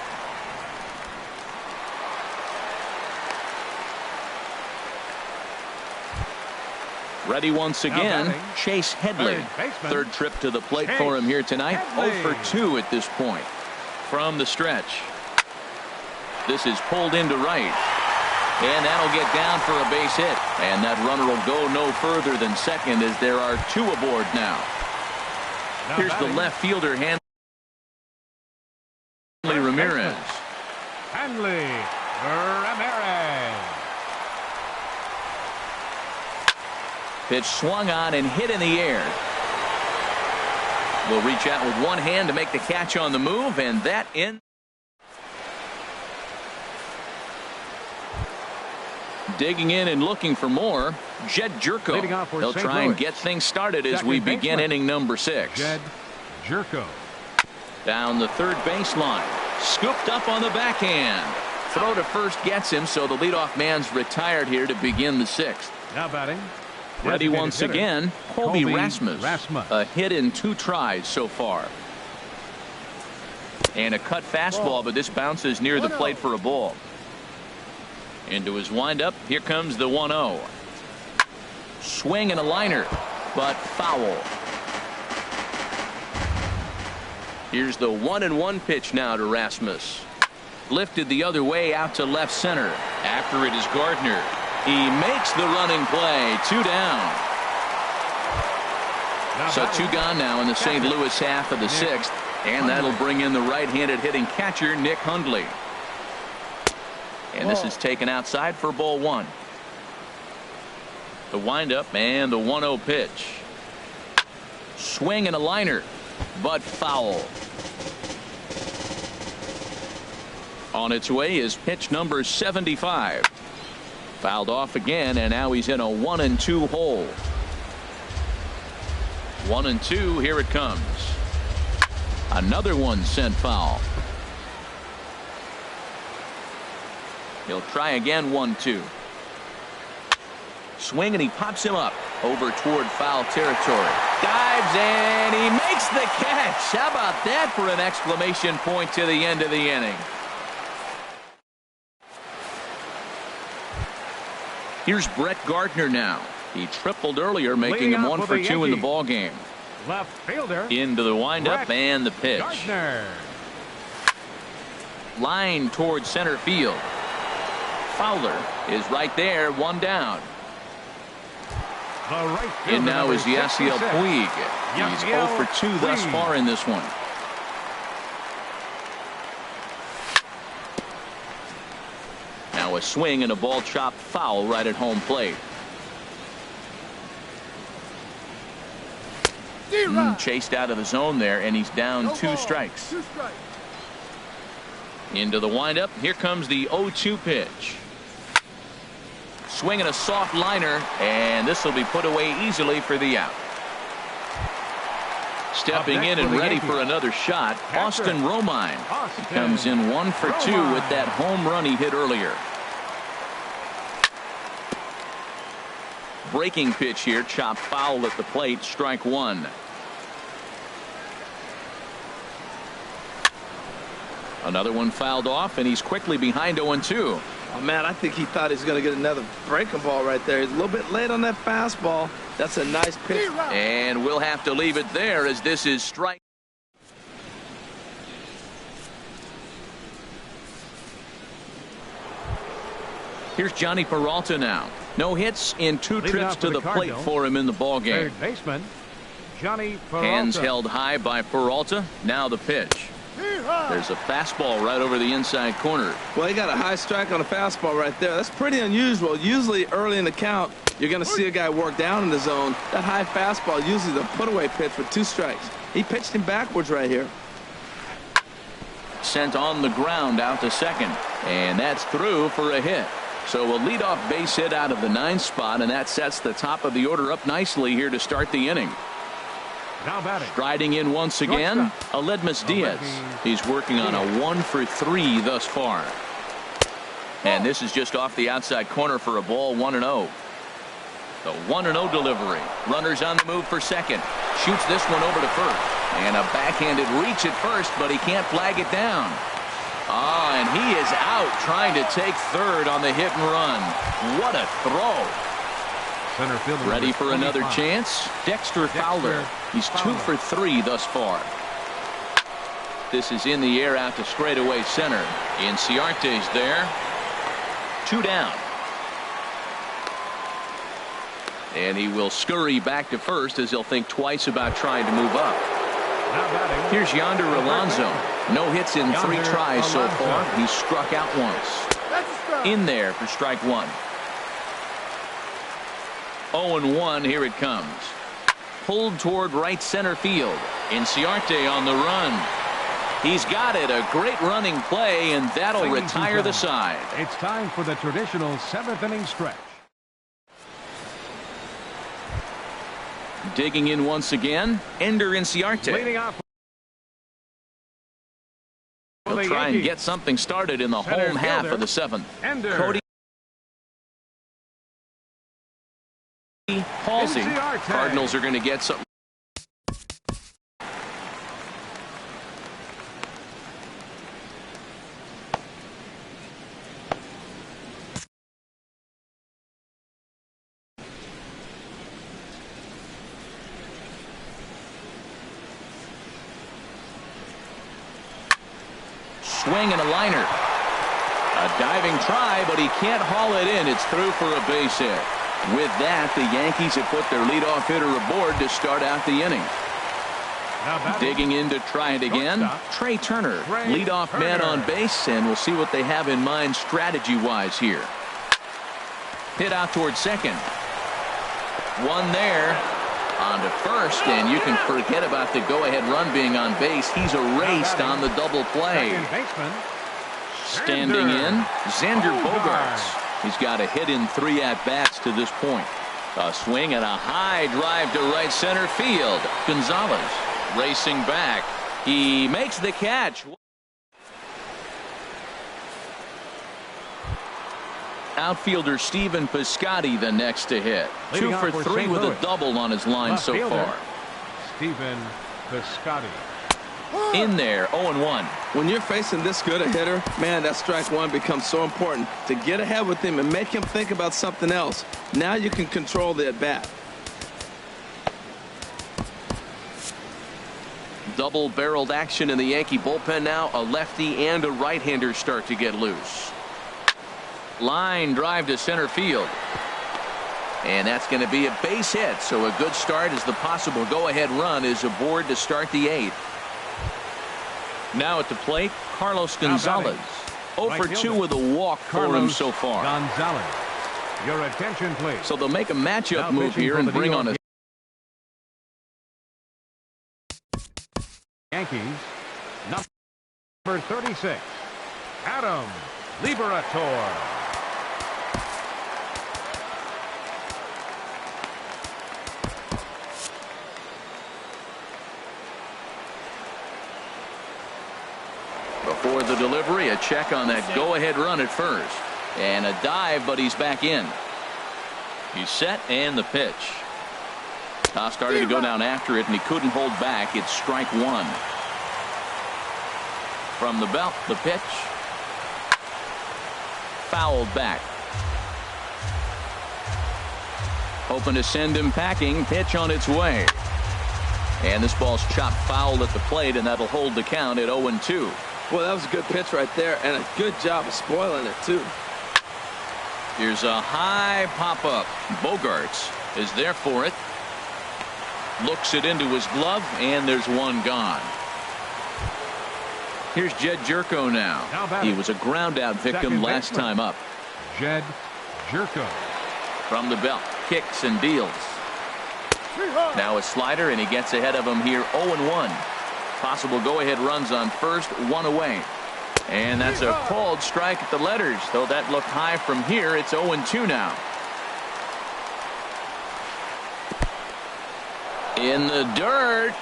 Ready once again, Chase Headley. Third trip to the plate for him here tonight. 0 for 2 at this point. From the stretch. This is pulled into right. And that'll get down for a base hit. And that runner will go no further than second as there are 2 aboard now. Here's the left fielder, Hanley Ramirez. Hanley Ramirez. Pitch swung on and hit in the air. Will reach out with one hand to make the catch on the move, and that ends. Digging in and looking for more, Jed Jerko. They'll try and get things started as we begin inning number 6. Jed Jerko. Down the third baseline. Scooped up on the backhand. Throw to first gets him, so the leadoff man's retired here to begin the 6th. Now batting. Ready once again, Colby Rasmus. Rasmus. A hit in 2 tries so far. And a cut fastball, but this bounces near the plate for a ball. Into his windup, here comes the 1-0. Swing and a liner, but foul. Here's the 1-1 pitch now to Rasmus. Lifted the other way out to left center. After it is Gardner. He makes the running play. 2 down. So 2 gone now in the St. Louis half of the 6th. And that'll bring in the right-handed hitting catcher, Nick Hundley. And this is taken outside for ball 1. The windup and the 1-0 pitch. Swing and a liner, but foul. On its way is pitch number 75. Fouled off again, and now he's in a 1-2 hole. 1-2, here it comes. Another one sent foul. He'll try again. 1-2. Swing, and he pops him up over toward foul territory. Dives, and he makes the catch. How about that for an exclamation point to the end of the inning? Here's Brett Gardner now. He tripled earlier, making him 1 for 2 in the ball game. Left fielder. Into the windup Brett and the pitch. Gardner. Line towards center field. Fowler is right there. 1 down. The right fielder, And now is Yasiel 66. Puig. He's 0 for 2 thus Puig. far in this one. Now a swing and a ball chopped foul right at home plate. Chased out of the zone there, and he's down 2 strikes. Into the windup. Here comes the 0-2 pitch. Swinging a soft liner, and this will be put away easily for the out. Stepping in and ready for another shot, Austin Romine. He comes in 1 for 2 with that home run he hit earlier. Breaking pitch here, chopped foul at the plate, strike 1. Another one fouled off, and he's quickly behind 0-2. Oh, man, I think he thought he was going to get another breaking ball right there. He's a little bit late on that fastball. That's a nice pitch. And we'll have to leave it there as this is strike. Here's Johnny Peralta now. No hits in 2 Leading trips off to for the the plate Cardinals, for him in the ball game. Third baseman Johnny Peralta. Hands held high by Peralta. Now the pitch. There's a fastball right over the inside corner. Well, he got a high strike on a fastball right there. That's pretty unusual. Usually early in the count, you're going to see a guy work down in the zone. That high fastball usually the put-away pitch with 2 strikes. He pitched him backwards right here. Sent on the ground out to second. And that's through for a hit. So a leadoff base hit out of the 9th spot, and that sets the top of the order up nicely here to start the inning. Now batting. Striding in once again, Aledmus Diaz. He's working on a 1 for 3 thus far. And this is just off the outside corner for a ball. 1-0. The 1-0 delivery. Runners on the move for second. Shoots this one over to first. And a backhanded reach at first, but he can't flag it down. And he is out trying to take third on the hit and run. What a throw. Center fielder Ready for another 25. chance. Dexter Fowler. He's 2 for 3 thus far. This is in the air out to straightaway center. Inciarte's there. 2 down. And he will scurry back to first as he'll think twice about trying to move up. Now batting. Here's Yonder Alonso. No hits in 3 Yonder tries so Alonso. far. He's struck out once. In there for strike 1. 0-1, here it comes. Pulled toward right center field. Inciarte on the run. He's got it. A great running play, and that'll retire the side. It's time for the traditional 7th inning stretch. Digging in once again, Ender Inciarte. Leading off. He'll try and get something started in the Center home half fielder, of the 7th. Ender. Cody Halsey. Inciarte. Cardinals are going to get something. Swing and a liner. Diving try, but he can't haul it in. It's through for a base hit. With that, the Yankees have put their leadoff hitter aboard to start out the inning. Digging in to try it again, Trey Turner, leadoff man on base, and we'll see what they have in mind strategy-wise here. Hit out towards second. One there. On to first, and you can forget about the go-ahead run being on base. He's erased on the double play. Standing in, Xander Bogaerts. He's got a hit in 3 at-bats to this point. A swing and a high drive to right center field. Gonzalez racing back. He makes the catch. Outfielder Stephen Piscotty the next to hit. 2 for 3 with a double on his line so far. Stephen Piscotty. In there, 0-1. When you're facing this good a hitter, man, that strike one becomes so important to get ahead with him and make him think about something else. Now you can control the at-bat. Double-barreled action in the Yankee bullpen now. A lefty and a right-hander start to get loose. Line drive to center field. And that's going to be a base hit. So a good start as the possible go-ahead run is aboard to start the 8th. Now at the plate, Carlos Gonzalez. 0 for 2 with a walk for him so far. Gonzalez. Your attention, please. So they'll make a matchup move here and bring on a Yankees. Number 36, Adam Liberator. Before the delivery, a check on that go-ahead run at first. And a dive, but he's back in. He's set, and the pitch. Started to go down after it, and he couldn't hold back. It's strike 1. From the belt, the pitch. Fouled back. Hoping to send him packing. Pitch on its way. And this ball's chopped foul at the plate, and that'll hold the count at 0-2. Well, that was a good pitch right there, and a good job of spoiling it, too. Here's a high pop-up. Bogaerts is there for it. Looks it into his glove, and there's one gone. Here's Jed Jerko now. He was a ground-out victim last time up. Jed Jerko. From the belt, kicks and deals. Now a slider, and he gets ahead of him here, 0-1. Possible go-ahead runs on first, 1 away. And that's a called strike at the letters. Though that looked high from here, it's 0-2 now. In the dirt.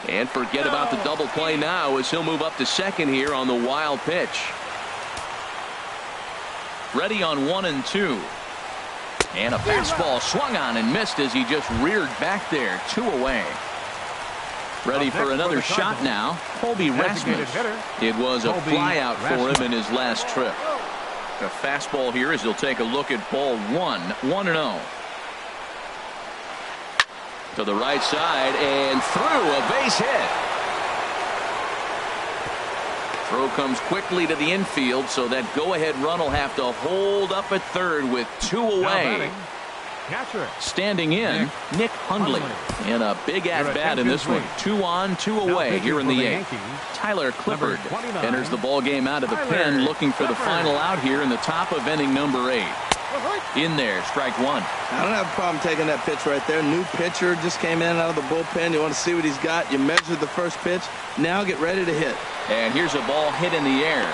And forget about the double play now as he'll move up to second here on the wild pitch. Ready on 1-2. And a fastball swung on and missed as he just reared back there. 2 away. Ready for another shot now. Colby Rasmus. It was a flyout for him in his last trip. A fastball here as he'll take a look at ball 1. 1-0. To the right side and through, a base hit. Throw comes quickly to the infield, so that go-ahead run will have to hold up at third with 2 away. Standing in, Nick Hundley. And a big at-bat in this one. 2 on, 2 away here in the 8th. Tyler Clifford enters the ball game out of the pen, looking for the final out here in the top of inning number 8. In there, strike 1. I don't have a problem taking that pitch right there. New pitcher just came in out of the bullpen. You want to see what he's got. You measure the first pitch. Now get ready to hit. And here's a ball hit in the air.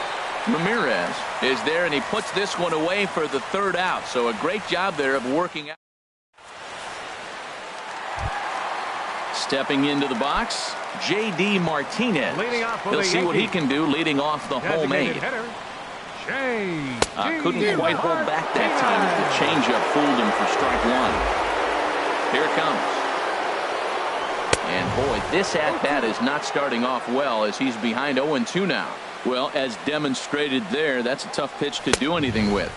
Ramirez is there, and he puts this one away for the 3rd out. So a great job there of working out. Stepping into the box, J.D. Martinez. He'll see what he can do leading off the home 8. Couldn't quite hold back that time as the changeup fooled him for strike 1. Here it comes. And boy, this at-bat is not starting off well as he's behind 0-2 now. Well, as demonstrated there, that's a tough pitch to do anything with.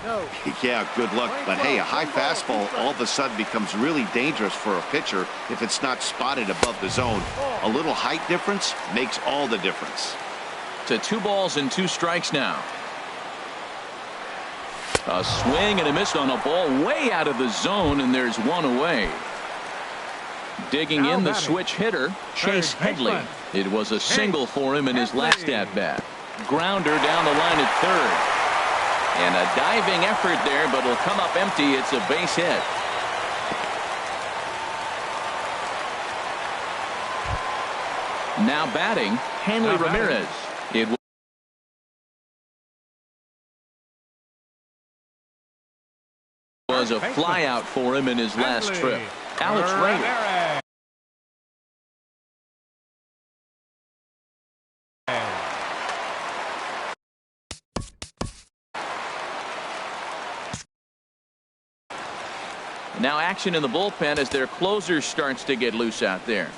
Yeah, good luck. But hey, a high fastball all of a sudden becomes really dangerous for a pitcher if it's not spotted above the zone. A little height difference makes all the difference. To 2 balls and 2 strikes now. A swing and a miss on a ball way out of the zone, and there's one away. Digging in the switch hitter, Chase Headley. It was a single for him in his last at-bat. Grounder down the line at third. And a diving effort there, but it'll come up empty. It's a base hit. Now batting, Hanley Ramirez. It was a flyout for him in his last trip. Alex Reyes. Now action in the bullpen as their closer starts to get loose out there.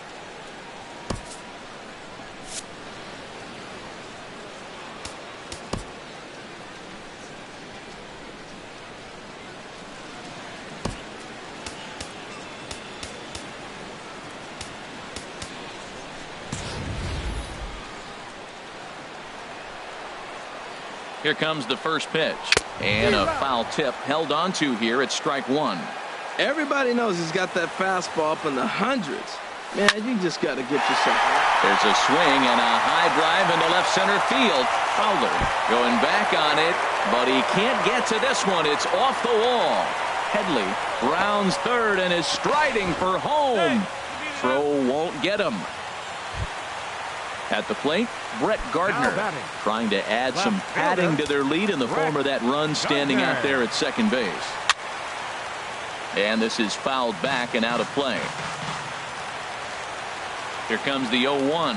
Here comes the first pitch. And a foul tip held onto here at strike one. Everybody knows he's got that fastball up in the hundreds. Man, you just got to get yourself out. There's a swing and a high drive into left center field. Fowler going back on it, but he can't get to this one. It's off the wall. Headley rounds third and is striding for home. Throw won't get him. At the plate, Brett Gardner trying to add some padding to their lead in the form of that run standing out there at second base. And this is fouled back and out of play. Here comes the 0-1.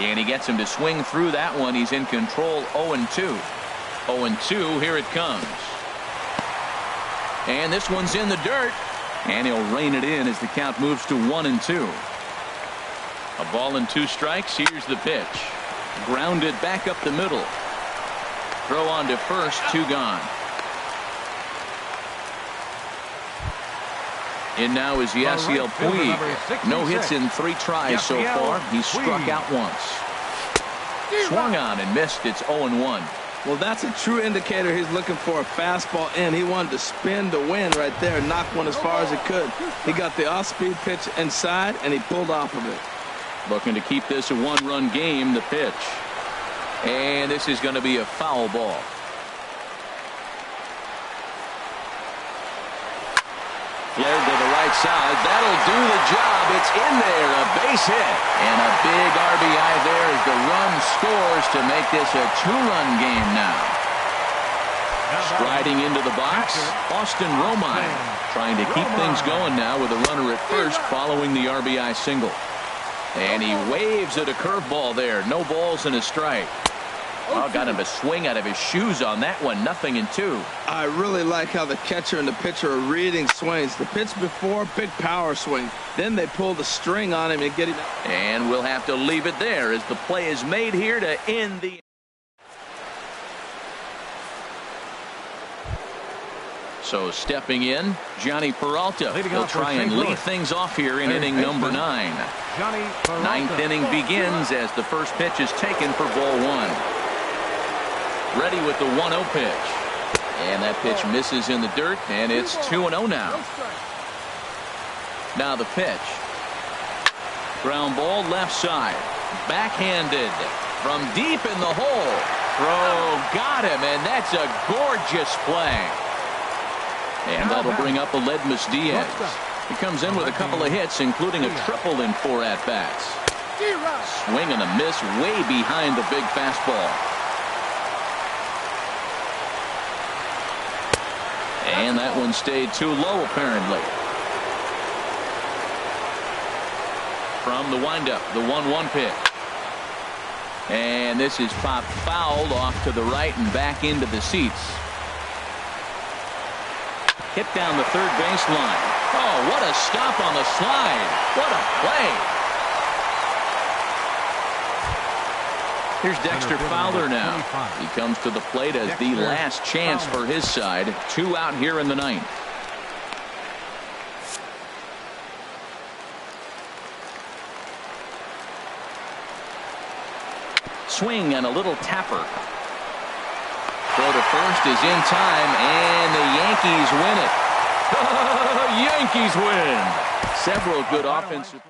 And he gets him to swing through that one. He's in control. 0-2. 0-2. Here it comes. And this one's in the dirt. And he'll rein it in as the count moves to 1-2. A ball and 2 strikes. Here's the pitch. Grounded back up the middle. Throw on to first. 2 gone. In now is Yasiel Puig. No hits in 3 tries so far. He's struck out once. Swung on and missed. It's 0-1. Well, that's a true indicator he's looking for a fastball in. He wanted to spin to win right there, knock one as far as he could. He got the off-speed pitch inside, and he pulled off of it. Looking to keep this a 1-run game, the pitch. And this is going to be a foul ball. Flared to the right side. That'll do the job. It's in there. A base hit. And a big RBI there as the run scores to make this a 2-run game now. Striding into the box, Austin Romine trying to keep things going now with a runner at first following the RBI single. And he waves at a curveball there. No balls and a strike. Oh, got him to swing out of his shoes on that one. 0-2. I really like how the catcher and the pitcher are reading swings. The pitch before, big power swing. Then they pull the string on him and get him. And we'll have to leave it there as the play is made here to end the. So stepping in, Johnny Peralta. He'll try and lead things off here in inning number 9. 9th inning begins as the first pitch is taken for ball 1. Ready with the 1-0 pitch. And that pitch misses in the dirt, and it's 2-0 now. Now the pitch. Ground ball left side. Backhanded from deep in the hole. Throw got him, and that's a gorgeous play. And that'll bring up Aledmus Diaz. He comes in with a couple of hits, including a triple in 4 at-bats. Swing and a miss way behind the big fastball. And that one stayed too low, apparently. From the windup, the 1-1 pitch. And this is popped fouled off to the right and back into the seats. Hit down the third baseline. Oh, what a stop on the slide. What a play. Here's Dexter Fowler now. He comes to the plate as the last chance for his side. 2 out here in the 9th. Swing and a little tapper. Throw to first is in time, and the Yankees win it. Yankees win. Several good offensive